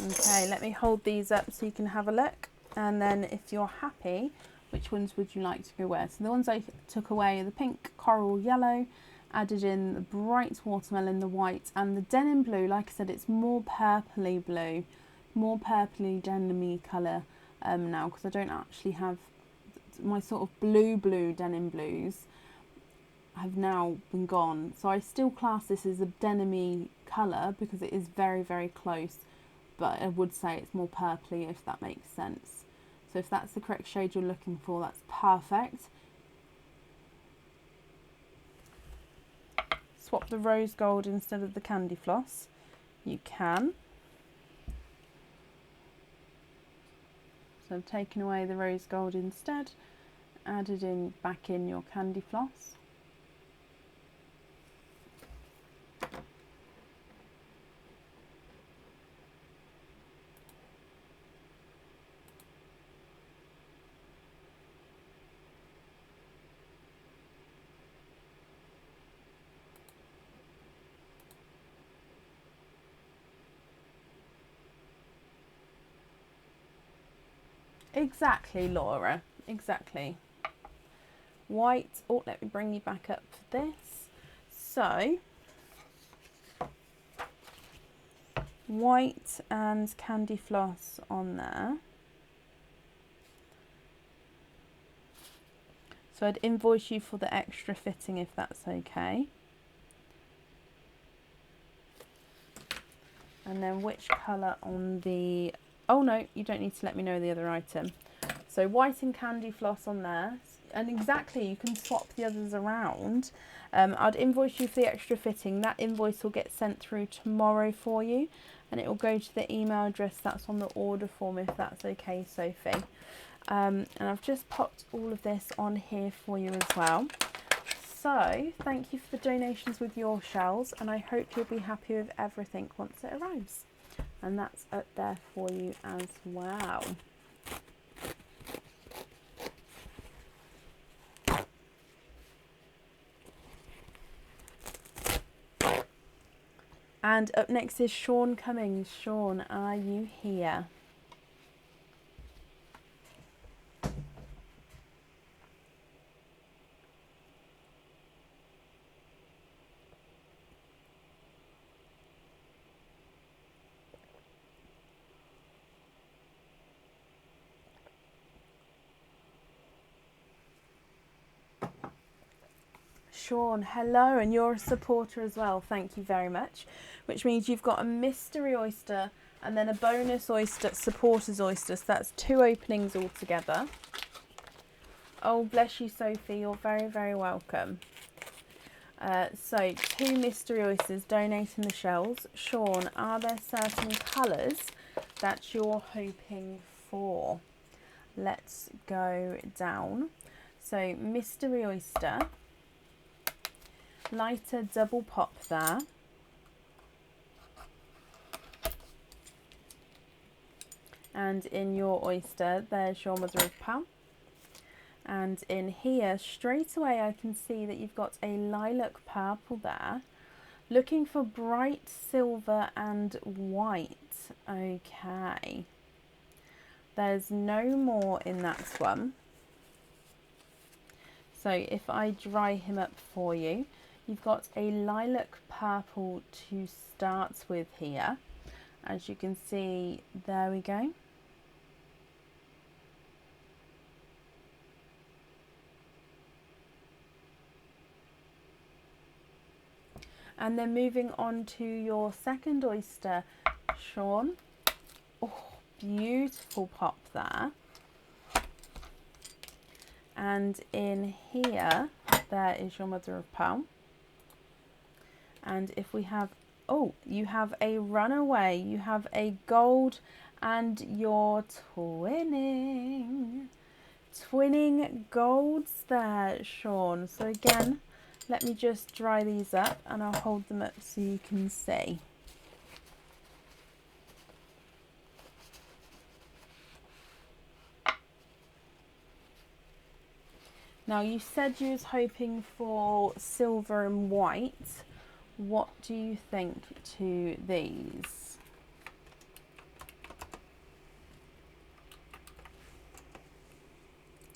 Okay, let me hold these up so you can have a look, and then if you're happy, which ones would you like to go where? So the ones I took away are the pink, coral yellow, added in the bright watermelon, the white, and the denim blue. Like I said, it's more purpley blue, more purpley denim-y colour now, because I don't actually have my sort of blue denim blues have now been gone. So I still class this as a denim-y colour because it is very close, but I would say it's more purpley, if that makes sense. So if that's the correct shade you're looking for, that's perfect. Swap the rose gold instead of the candy floss. You can. So I've taken away the rose gold instead, added in back in your candy floss. Exactly, Laura, exactly. White, oh, let me bring you back up for this. So, white and candy floss on there. So I'd invoice you for the extra fitting if that's okay. And then which colour on the... Oh no, you don't need to let me know the other item. So white and candy floss on there. And exactly, you can swap the others around. I'd invoice you for the extra fitting. That invoice will get sent through tomorrow for you. And it will go to the email address that's on the order form, if that's okay, Sophie. And I've just popped all of this on here for you as well. So thank you for the donations with your shells, and I hope you'll be happy with everything once it arrives. And that's up there for you as well. And up next is Sean Cummings. Sean, are you here? Sean, hello, and you're a supporter as well. Thank you very much. Which means you've got a mystery oyster and then a bonus oyster, supporters oyster. So that's 2 openings altogether. Oh, bless you, Sophie. You're very welcome. So 2 mystery oysters, donating the shells. Sean, are there certain colours that you're hoping for? Let's go down. So mystery oyster, lighter double pop there. And in your oyster, there's your mother of pearl. And in here, straight away, I can see that you've got a lilac purple there. Looking for bright silver and white. Okay. There's no more in that one. So if I dry him up for you, you've got a lilac purple to start with here. As you can see, there we go. And then moving on to your second oyster, Sean. Oh, beautiful pop there. And in here, there is your mother of pearl. And if we have, oh, you have a runaway, you have a gold, and you're twinning golds there, Sean. So again, let me just dry these up and I'll hold them up so you can see. Now you said you was hoping for silver and white. What do you think to these?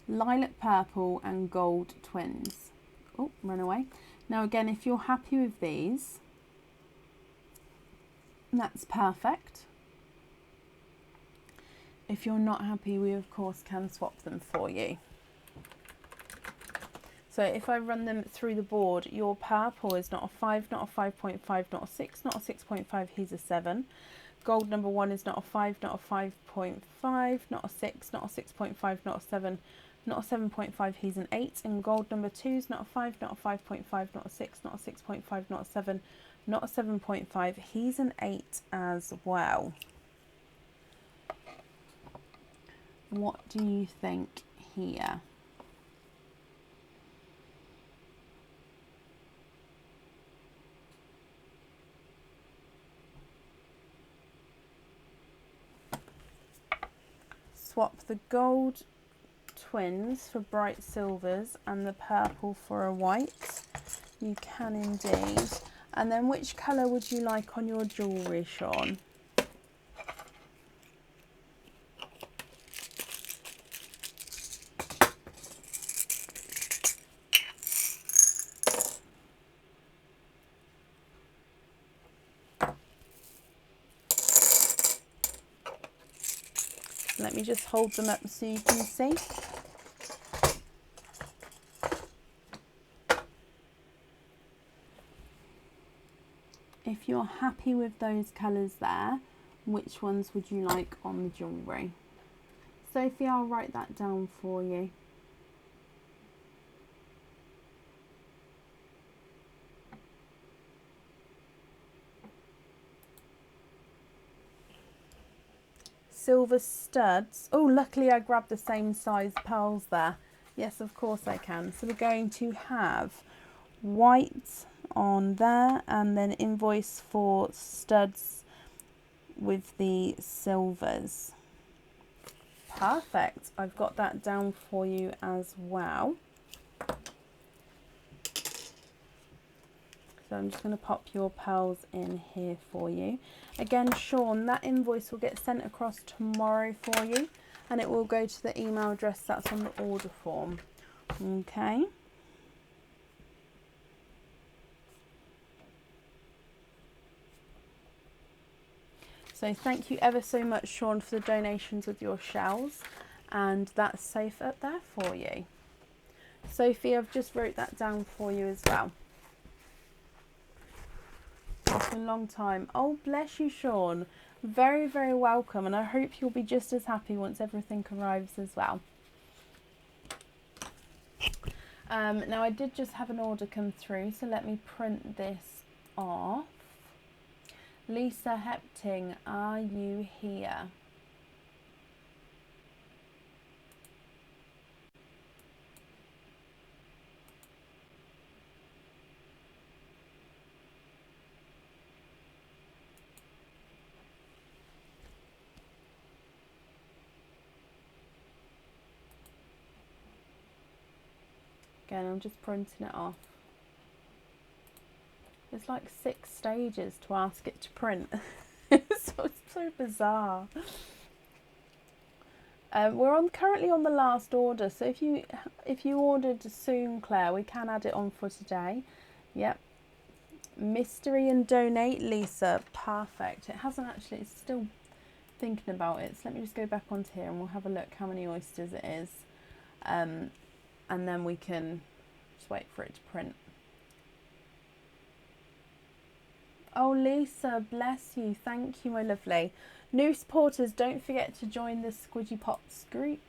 lilac purple and gold twins. Oh, run away. Now again, if you're happy with these, that's perfect. If you're not happy, we of course can swap them for you. So if I run them through the board, your purple is not a 5, not a 5.5, not a 6, not a 6.5, he's a 7. Gold number 1 is not a 5, not a 5.5, not a 6, not a 6.5, not a 7, not a 7.5, he's an 8. And gold number 2 is not a 5, not a 5.5, not a 6, not a 6.5, not a 7, not a 7.5, he's an 8 as well. What do you think here? Swap the gold twins for bright silvers and the purple for a white. You can indeed. And then which colour would you like on your jewellery, Sean? Let me just hold them up so you can see. If you're happy with those colours there, which ones would you like on the jewellery? Sophie, I'll write that down for you. Silver studs. Oh, luckily I grabbed the same size pearls there. Yes, of course I can. So we're going to have white on there and then invoice for studs with the silvers. Perfect. I've got that down for you as well. So I'm just going to pop your pearls in here for you. Again, Sean, that invoice will get sent across tomorrow for you and it will go to the email address that's on the order form. Okay. So thank you ever so much, Sean, for the donations with your shells, and that's safe up there for you. Sophie, I've just wrote that down for you as well. It's been a long time. Oh, bless you, Sean. Very, very welcome, and I hope you'll be just as happy once everything arrives as well. Now, I did just have an order come through, so let me print this off. Lisa Hepting, are you here? Again, I'm just printing it off. There's like 6 stages to ask it to print. It's so bizarre. We're currently on the last order, so if you ordered soon, Claire, we can add it on for today. Yep. Mystery and donate, Lisa. Perfect. It hasn't actually. It's still thinking about it. So let me just go back onto here and we'll have a look how many oysters it is, and then we can just wait for it to print. Oh, Lisa, bless you. Thank you, my lovely. New supporters, don't forget to join the Squidgy Pops group.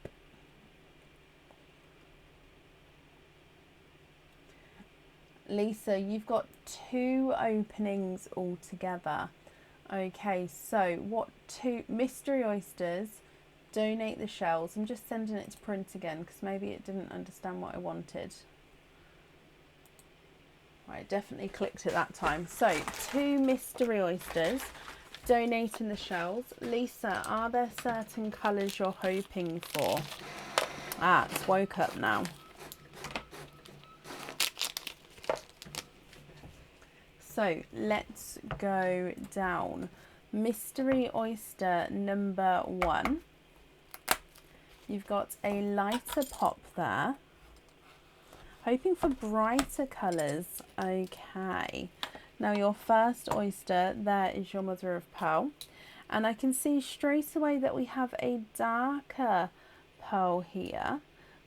Lisa, you've got 2 openings altogether. Okay, so what 2? Mystery oysters, donate the shells. I'm just sending it to print again because maybe it didn't understand what I wanted. Right, definitely clicked it that time. So 2 mystery oysters, donating the shells. Lisa, are there certain colours you're hoping for? Ah, it's woke up now. So let's go down. Mystery oyster number 1 You've got a lighter pop there. Hoping for brighter colours. Okay. Now your first oyster, there is your mother of pearl. And I can see straight away that we have a darker pearl here.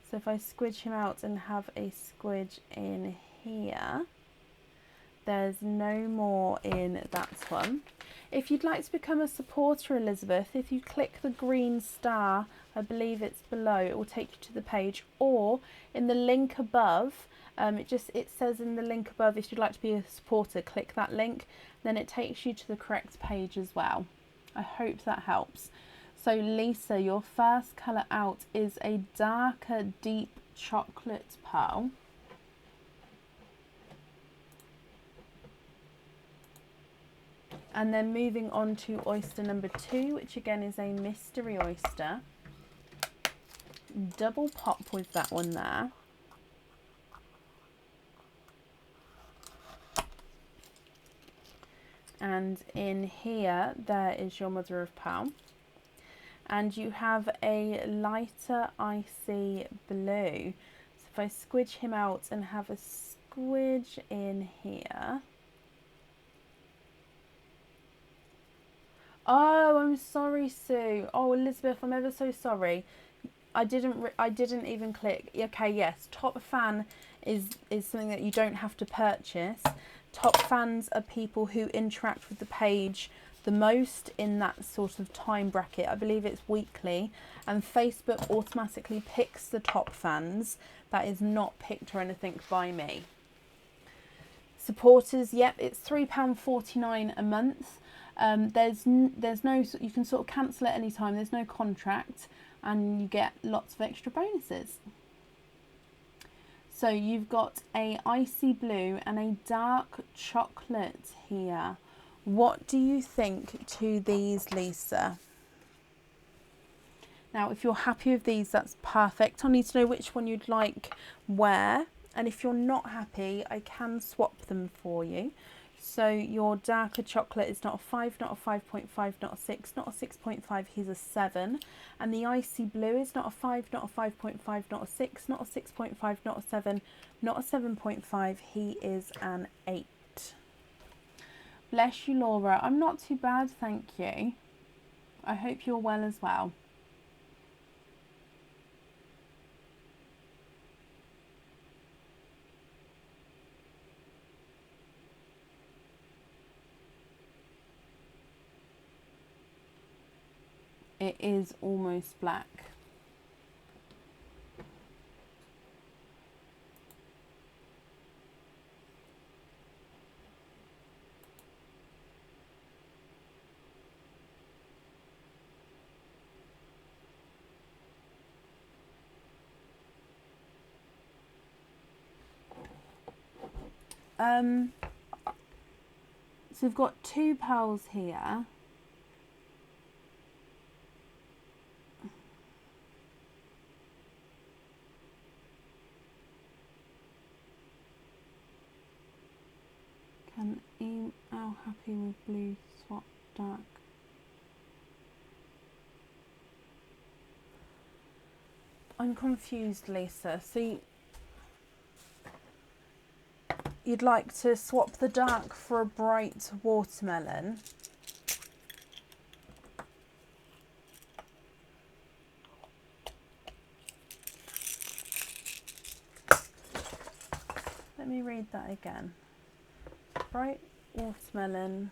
So if I squidge him out and have a squidge in here, there's no more in that one. If you'd like to become a supporter, Elizabeth, if you click the green star, I believe it's below, it will take you to the page, or in the link above, it says in the link above, if you'd like to be a supporter, click that link, then it takes you to the correct page as well. I hope that helps. So Lisa, your first colour out is a darker deep chocolate pearl. And then moving on to oyster number 2, which again is a mystery oyster. Double pop with that one there. And in here, there is your mother of pearl. And you have a lighter icy blue. So if I squidge him out and have a squidge in here. Oh, I'm sorry, Sue. Oh, Elizabeth, I'm ever so sorry. I didn't even click. Okay, yes, top fan is something that you don't have to purchase. Top fans are people who interact with the page the most in that sort of time bracket. I believe it's weekly, and Facebook automatically picks the top fans. That is not picked or anything by me. Supporters, yep, it's £3.49 a month. There's no, you can sort of cancel at any time. There's no contract, and you get lots of extra bonuses. So you've got a icy blue and a dark chocolate here. What do you think to these, Lisa? Now, if you're happy with these, that's perfect. I need to know which one you'd like where. And if you're not happy, I can swap them for you. So your darker chocolate is not a 5, not a 5.5, not a 6, not a 6.5, he's a 7. And the icy blue is not a 5, not a 5.5, not a 6, not a 6.5, not a 7, not a 7.5, he is an 8. Bless you, Laura. I'm not too bad, thank you. I hope you're well as well. It is almost black. So we've got 2 pearls here. Can email happy with blue swap dark. I'm confused, Lisa. So you'd like to swap the dark for a bright watermelon. Let me read that again. Bright watermelon.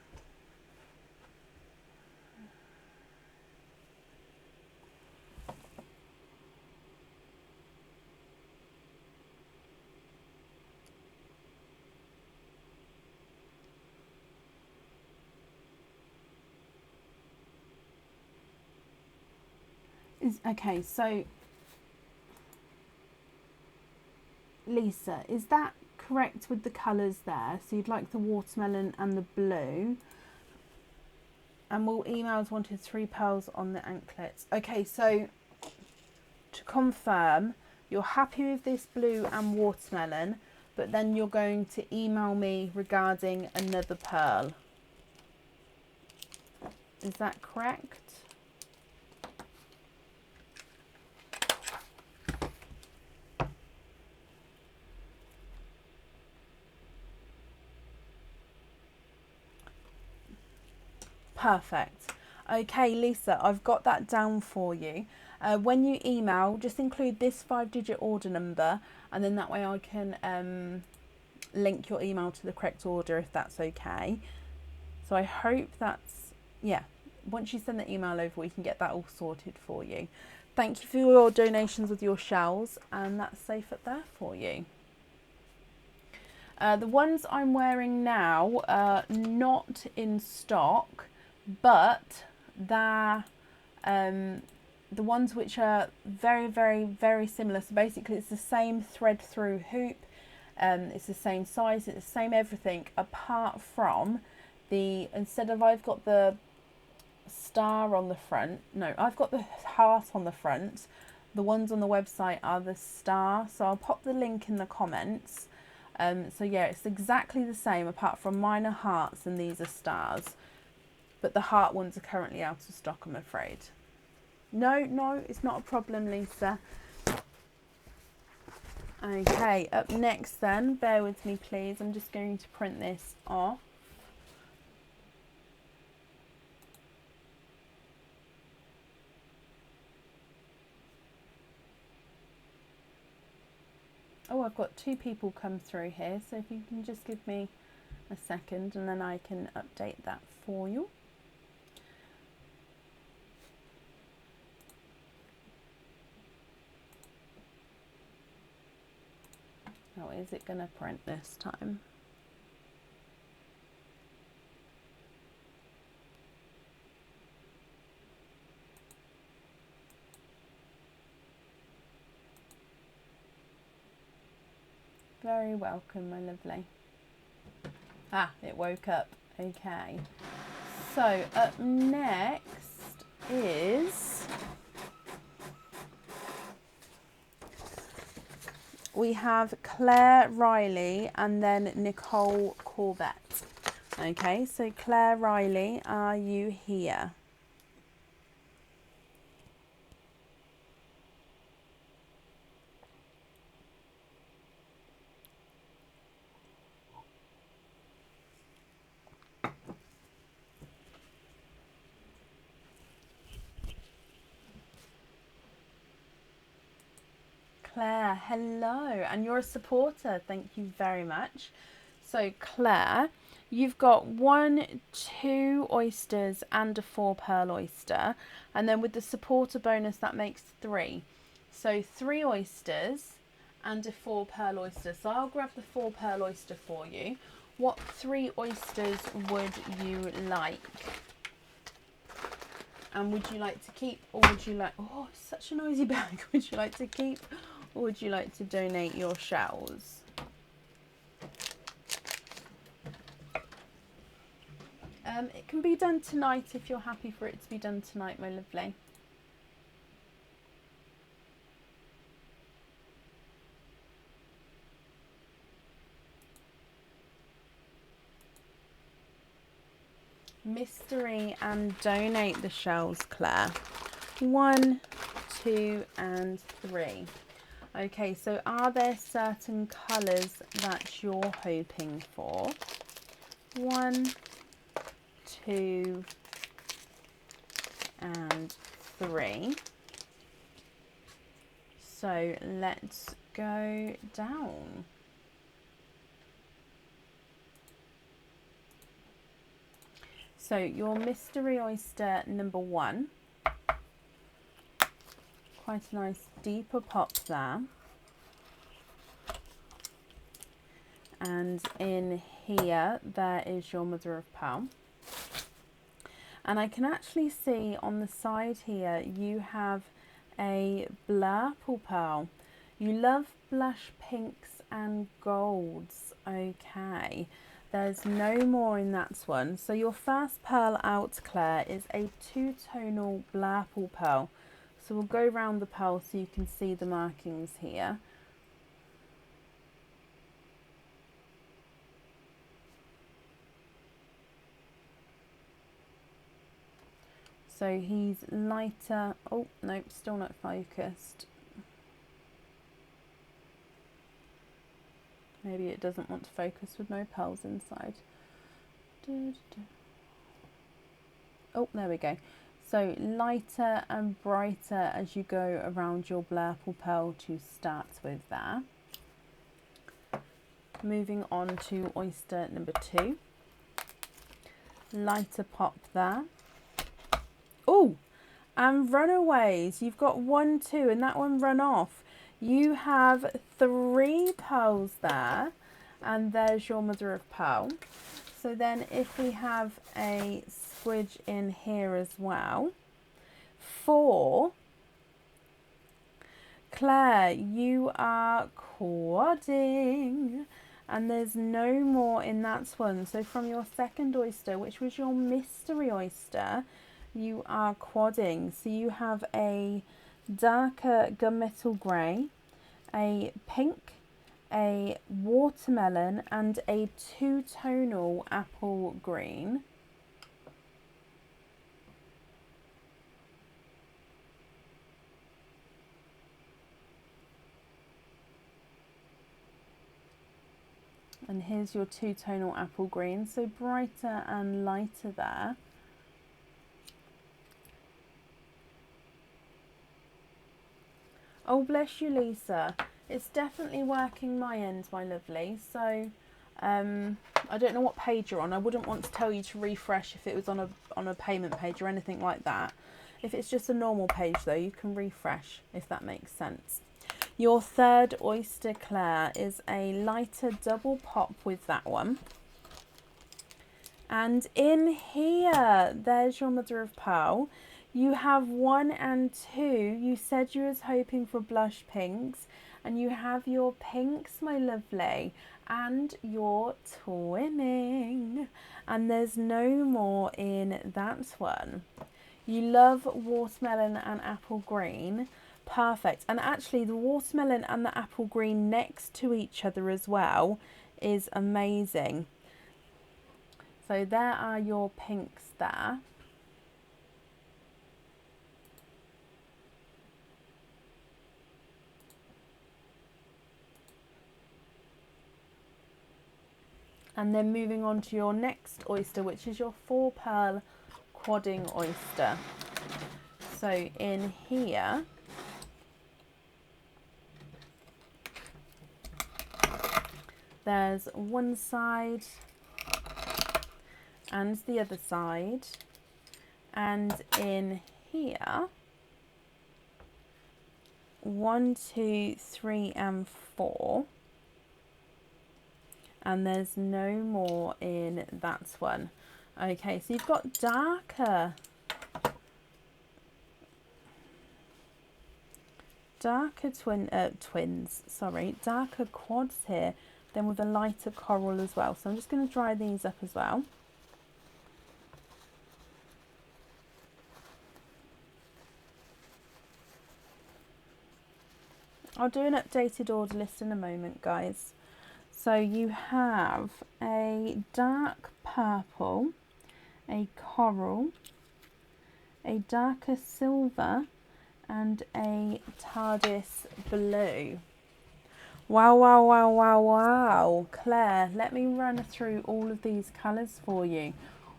Okay, so Lisa, is that correct with the colours there? So you'd like the watermelon and the blue. And we'll emails wanted 3 pearls on the anklets. Okay, so to confirm, you're happy with this blue and watermelon, but then you're going to email me regarding another pearl. Is that correct? Perfect. Okay, Lisa, I've got that down for you. When you email, just include this 5-digit order number, and then that way I can link your email to the correct order if that's okay. So I hope that's, yeah, once you send the email over, we can get that all sorted for you. Thank you for your donations with your shells, and that's safe up there for you. The ones I'm wearing now are not in stock, but they're the ones which are very, very, very similar. So basically it's the same thread through hoop, it's the same size, it's the same everything, apart from instead of I've got the star on the front, no, I've got the heart on the front, the ones on the website are the star. So I'll pop the link in the comments. So yeah, it's exactly the same apart from mine are hearts and these are stars. But the heart ones are currently out of stock, I'm afraid. No, it's not a problem, Lisa. Okay, up next then, bear with me please. I'm just going to print this off. Oh, I've got 2 people come through here, so if you can just give me a second and then I can update that for you. Oh, is it going to print this time? Very welcome, my lovely. Ah, it woke up. Okay. So up next is we have Claire Riley and then Nicole Corbett. Okay, so Claire Riley, are you here? Claire, hello, and you're a supporter, thank you very much. So Claire, you've got 1, 2 oysters and a 4 pearl oyster, and then with the supporter bonus that makes 3. So 3 oysters and a 4 pearl oyster. So I'll grab the 4 pearl oyster for you. What 3 oysters would you like? And would you like to keep, or would you like, oh, it's such a noisy bag, would you like to keep, or would you like to donate your shells? It can be done tonight if you're happy for it to be done tonight, my lovely. Mystery and donate the shells, Claire. 1, 2 and 3. Okay, so are there certain colours that you're hoping for? 1, 2 and 3. So let's go down. So your mystery oyster number 1, quite a nice deeper pop there. And in here, there is your mother of pearl. And I can actually see on the side here, you have a Blurple Pearl. You love blush pinks and golds. Okay. There's no more in that one. So your first pearl out, Claire, is a 2-tonal Blurple Pearl. So we'll go round the pearl so you can see the markings here. So he's lighter. Oh, nope, still not focused. Maybe it doesn't want to focus with no pearls inside. Oh, there we go. So lighter and brighter as you go around your Blurple Pearl to start with there. Moving on to oyster number 2. Lighter pop there. Oh, and runaways. You've got 1, 2, and that one run off. You have 3 pearls there, and there's your mother of pearl. So then if we have a squidge in here as well, 4, Claire, you are quadding, and there's no more in that one. So from your second oyster, which was your mystery oyster, you are quadding. So you have a darker gunmetal grey, a pink, a watermelon, and a 2-tonal apple green. And here's your 2-tonal apple green, so brighter and lighter there. Oh, bless you, Lisa. It's definitely working my end, my lovely. So I don't know what page you're on. I wouldn't want to tell you to refresh if it was on a payment page or anything like that. If it's just a normal page though, you can refresh, if that makes sense. Your third oyster, Claire, is a lighter double pop with that one. And in here, there's your mother of pearl. You have 1 and 2. You said you was hoping for blush pinks, and you have your pinks, my lovely, and your twinning. And there's no more in that one. You love watermelon and apple green. Perfect. And actually the watermelon and the apple green next to each other as well is amazing. So there are your pinks there. And then moving on to your next oyster, which is your 4-pearl quadding oyster. So in here, there's one side and the other side, and in here, 1, 2, 3 and 4, and there's no more in that one. Okay, so you've got darker darker quads here, then with a lighter coral as well. So I'm just going to dry these up as well. I'll do an updated order list in a moment, guys. So you have a dark purple, a coral, a darker silver, and a TARDIS blue. Wow, wow, wow, wow, wow. Claire, let me run through all of these colours for you.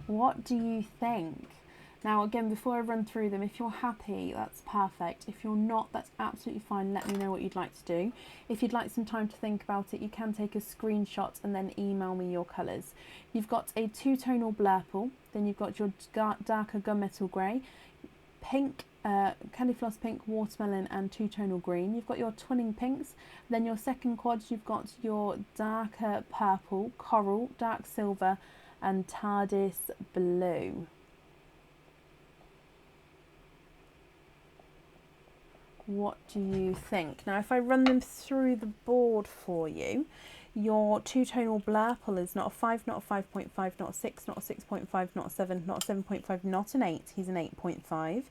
What do you think? Now, again, before I run through them, if you're happy, that's perfect. If you're not, that's absolutely fine. Let me know what you'd like to do. If you'd like some time to think about it, you can take a screenshot and then email me your colours. You've got a 2-tonal blurple, then you've got your darker gunmetal grey, pink, candy floss pink, watermelon and 2-tonal green. You've got your twinning pinks. Then your second quad, you've got your darker purple, coral, dark silver and TARDIS blue. What do you think? Now, if I run them through the board for you, your 2-tonal blurple is not a 5, not a 5.5, not a 6, not a 6.5, not a 7, not a 7.5, not an 8. He's an 8.5.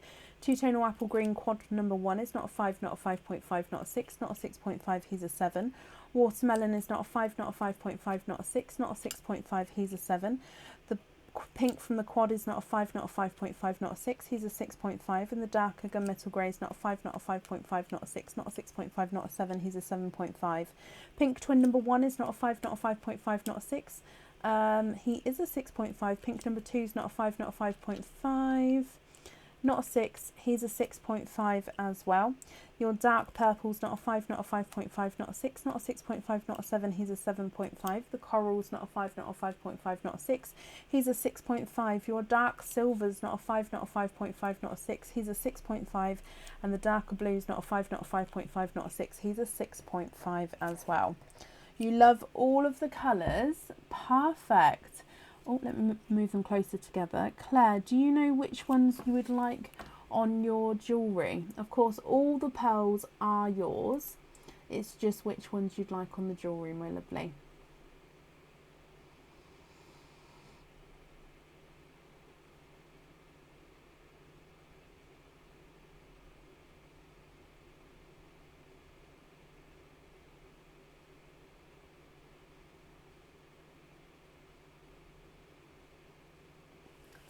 2-tonal apple green quad number 1 is not a 5, not a 5.5, not a 6, not a 6.5. He's a 7. Watermelon is not a 5, not a 5.5, not a 6, not a 6.5. He's a 7. The pink from the quad is not a 5, not a 5.5, not a 6. He's a 6.5. And the darker gunmetal grey is not a 5, not a 5.5, not a 6, not a 6.5, not a 7. He's a 7.5. Pink twin number 1 is not a 5, not a 5.5, not a 6. He is a 6.5. Pink number 2 is not a 5, not a 5.5. Not a 6, he's a 6.5 as well. Your dark purple's not a 5, not a 5.5, not a 6, not a 6.5, not a 7, he's a 7.5. The coral's not a 5, not a 5.5, not a 6, he's a 6.5. Your dark silver's not a 5, not a 5.5, not a 6, he's a 6.5. And the darker blue's not a 5, not a 5.5, not a 6, he's a 6.5 as well. You love all of the colours. Perfect. Oh, let me move them closer together. Claire, do you know which ones you would like on your jewellery? Of course, all the pearls are yours. It's just which ones you'd like on the jewellery, my lovely.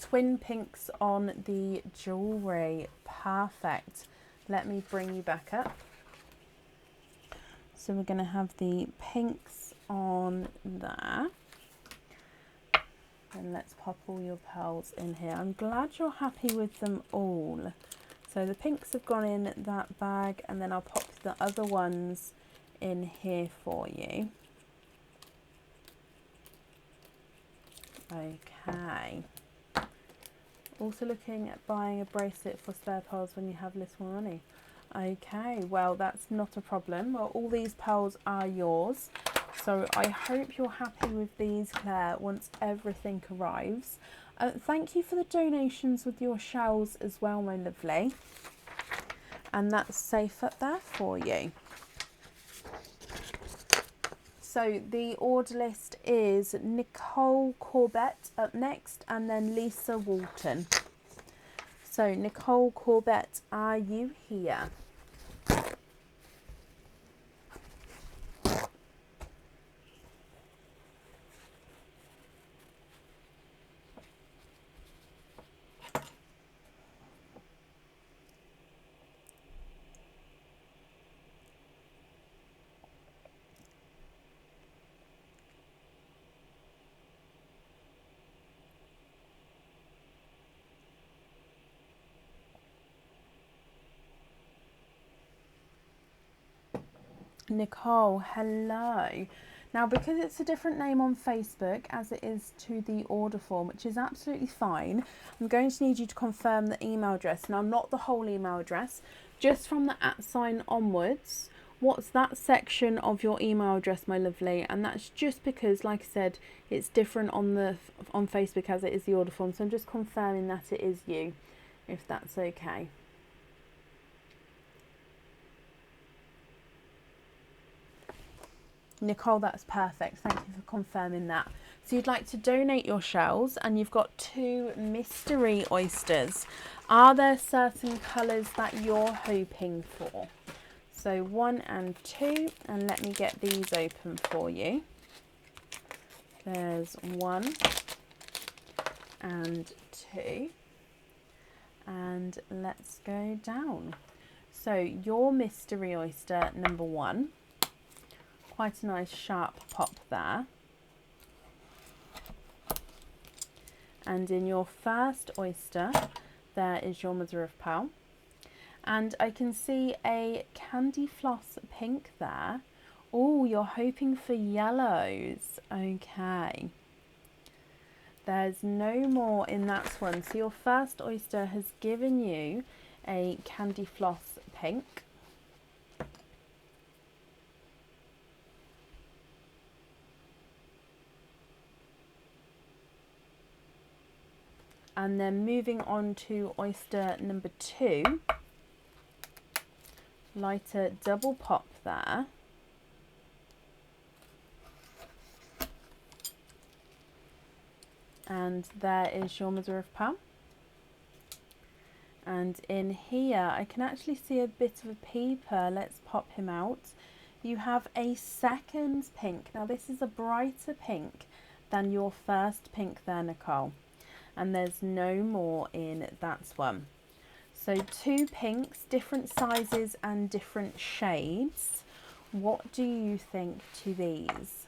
Twin pinks on the jewellery. Perfect. Let me bring you back up. So we're going to have the pinks on there. And let's pop all your pearls in here. I'm glad you're happy with them all. So the pinks have gone in that bag, and then I'll pop the other ones in here for you. Okay. Also looking at buying a bracelet for spare pearls when you have little money. Okay, well, that's not a problem. Well, all these pearls are yours. So I hope you're happy with these, Claire, once everything arrives. Thank you for the donations with your shells as well, my lovely. And that's safe up there for you. So the order list is Nicole Corbett up next, and then Lisa Walton. So Nicole Corbett, are you here? Nicole, hello. Now, because it's a different name on Facebook as it is to the order form, which is absolutely fine, I'm going to need you to confirm the email address. Now, not the whole email address, just from the @ sign onwards. What's that section of your email address, my lovely? And that's just because, like I said, it's different on Facebook as it is the order form. So I'm just confirming that it is you, if that's okay. Nicole, that's perfect. Thank you for confirming that. So you'd like to donate your shells, and you've got 2 mystery oysters. Are there certain colours that you're hoping for? So 1 and 2, and let me get these open for you. There's 1 and 2. And let's go down. So your mystery oyster number 1. Quite a nice sharp pop there. And in your first oyster, there is your mother of pearl. And I can see a candy floss pink there. Oh, you're hoping for yellows. Okay. There's no more in that one. So your first oyster has given you a candy floss pink. And then moving on to oyster number 2, lighter double pop there. And there is your mother of pearl. And in here, I can actually see a bit of a peeper. Let's pop him out. You have a second pink. Now this is a brighter pink than your first pink there, Nicole. And there's no more in that one. So 2 pinks, different sizes and different shades. What do you think to these?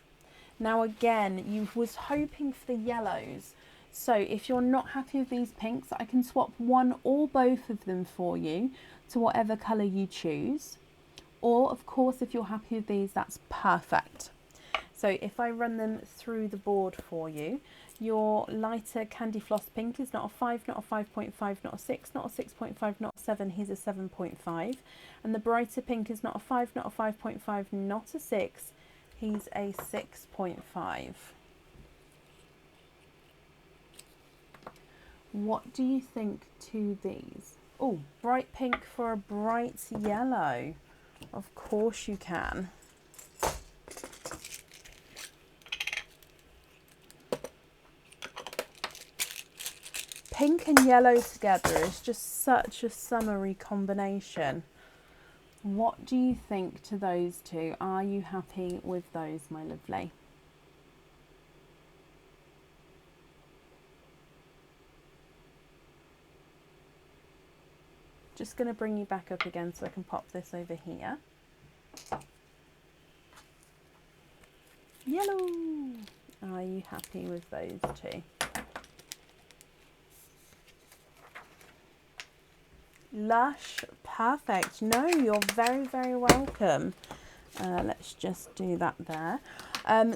Now again, you was hoping for the yellows. So if you're not happy with these pinks, I can swap one or both of them for you to whatever colour you choose. Or of course, if you're happy with these, that's perfect. So if I run them through the board for you, your lighter candy floss pink is not a 5, not a 5.5, not a 6, not a 6.5, not a 7, he's a 7.5. And the brighter pink is not a 5, not a 5.5, not a 6, he's a 6.5. What do you think to these? Oh, bright pink for a bright yellow. Of course you can. Pink and yellow together is just such a summery combination. What do you think to those two? Are you happy with those, my lovely? Just going to bring you back up again so I can pop this over here. Yellow. Are you happy with those two? Lush, perfect. No, you're very, very welcome. Let's just do that there.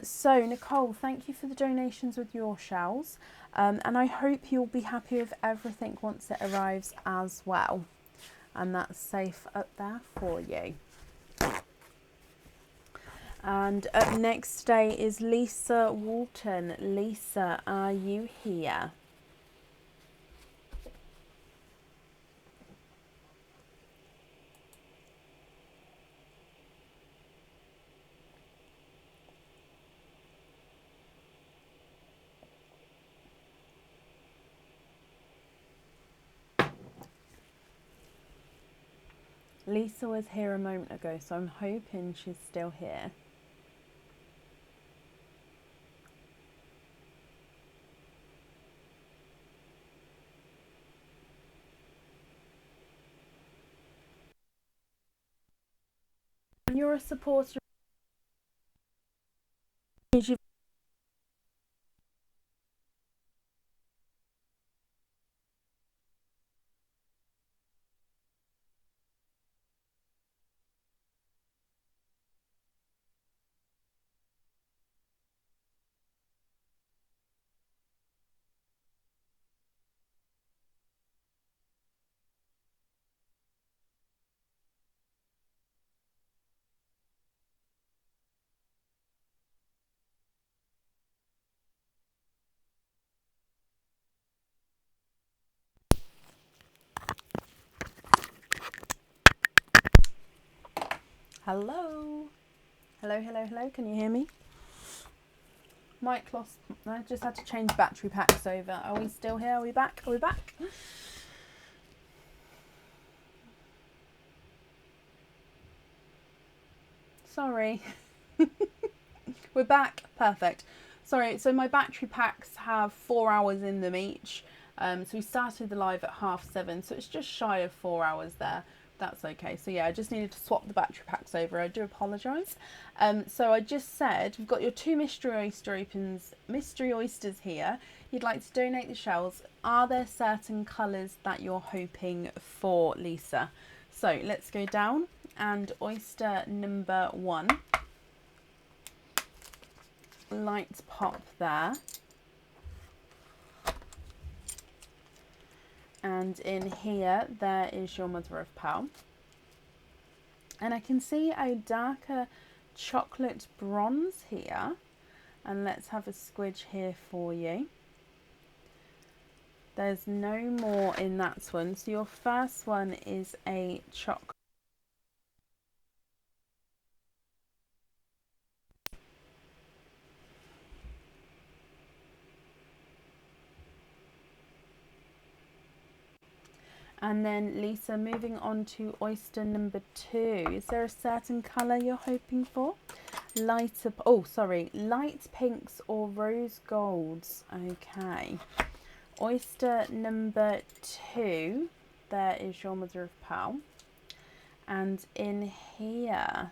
So Nicole, thank you for the donations with your shells. And I hope you'll be happy with everything once it arrives as well. And that's safe up there for you. And up next today is Lisa Walton. Lisa, are you here? Lisa was here a moment ago, so I'm hoping she's still here. When you're a supporter, hello, hello, hello, hello. Can you hear me? Mic lost. I just had to change battery packs over. Are we still here? Are we back? Are we back? Sorry. We're back. Perfect. Sorry, so my battery packs have 4 hours in them each. So we started the live at 7:30, so it's just shy of 4 hours there. That's okay. So yeah, I just needed to swap the battery packs over. I do apologise. So I just said we've got your 2 mystery oysters here. You'd like to donate the shells. Are there certain colours that you're hoping for, Lisa? So let's go down, and oyster number 1. Light pop there. And in here, there is your mother of pearl. And I can see a darker chocolate bronze here. And let's have a squidge here for you. There's no more in that one. So your first one is a chocolate. And then Lisa, moving on to oyster number 2. Is there a certain colour you're hoping for? Light pinks or rose golds. Okay. Oyster number 2. There is your mother of pearl. And in here,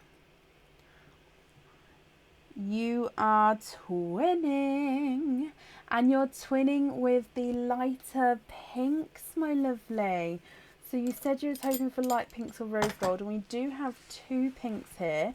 You are twinning, and you're twinning with the lighter pinks, my lovely. So you said you was hoping for light pinks or rose gold, and we do have 2 pinks here,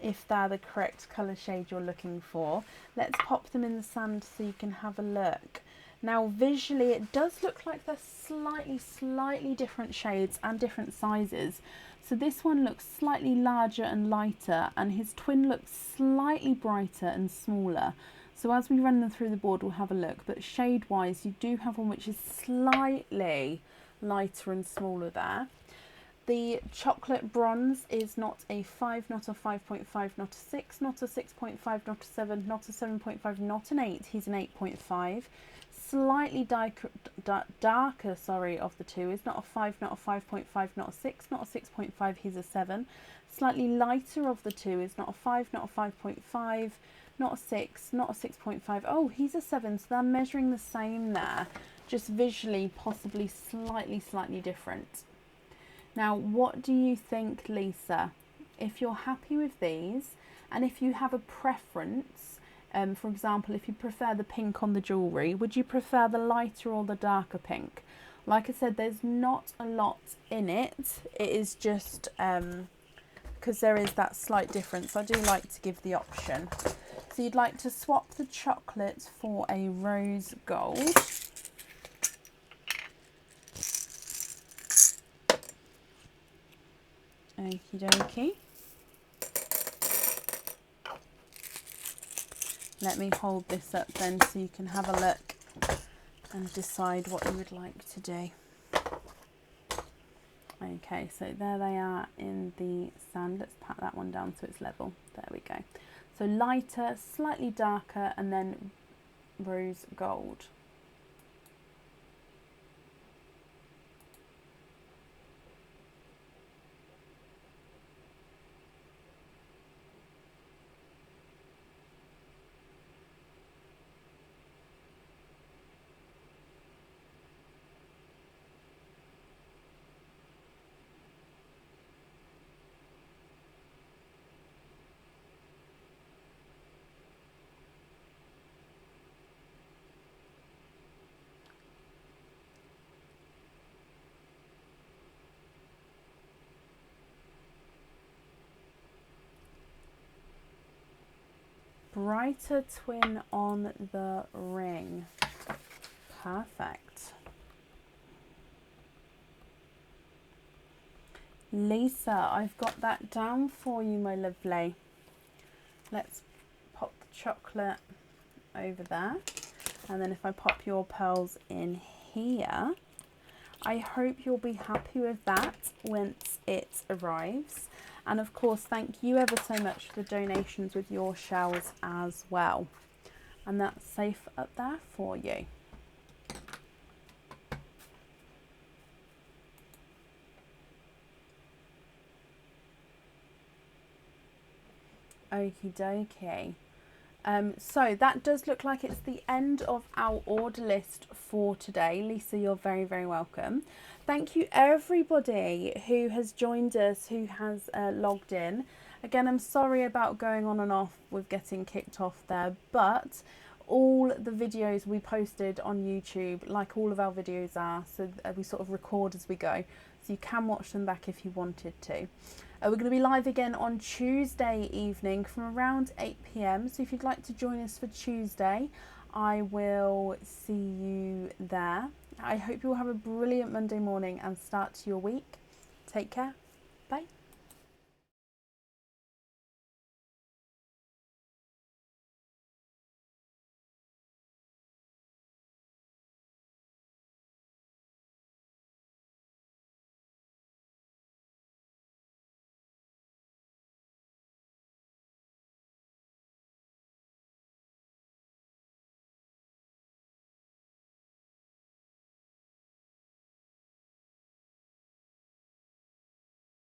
if they're the correct colour shade you're looking for. Let's pop them in the sand so you can have a look. Now visually it does look like they're slightly different shades and different sizes. So this one looks slightly larger and lighter, and his twin looks slightly brighter and smaller. So as we run them through the board, we'll have a look. But shade wise, you do have one which is slightly lighter and smaller there. The chocolate bronze is not a 5, not a 5.5, not a 6, not a 6.5, not a 7, not a 7.5, not an 8. He's an 8.5. Slightly darker, sorry, of the 2 is not a 5, not a 5.5, not a 6, not a 6.5, he's a 7. Slightly lighter of the 2 is not a 5, not a 5.5, not a 6, not a 6.5. Oh, he's a 7, so they're measuring the same there, just visually possibly slightly different. Now, what do you think, Lisa? If you're happy with these, and if you have a preference, for example, if you prefer the pink on the jewellery, would you prefer the lighter or the darker pink? Like I said, there's not a lot in it. It is just because there is that slight difference. I do like to give the option. So you'd like to swap the chocolate for a rose gold. Okie dokie. Let me hold this up then so you can have a look and decide what you would like to do. Okay, so there they are in the sand. Let's pat that one down so it's level. There we go. So lighter, slightly darker, and then rose gold. Brighter twin on the ring. Perfect. Lisa, I've got that down for you, my lovely. Let's pop the chocolate over there. And then if I pop your pearls in here, I hope you'll be happy with that once it arrives. And of course, thank you ever so much for the donations with your shells as well. And that's safe up there for you. Okie dokie. So that does look like it's the end of our order list for today. Lisa, you're very, very welcome. Thank you everybody who has joined us, who has logged in. Again, I'm sorry about going on and off with getting kicked off there, but all the videos we posted on YouTube, like all of our videos are, so we sort of record as we go, so you can watch them back if you wanted to. We're going to be live again on Tuesday evening from around 8 PM. So if you'd like to join us for Tuesday, I will see you there. I hope you'll have a brilliant Monday morning and start to your week. Take care.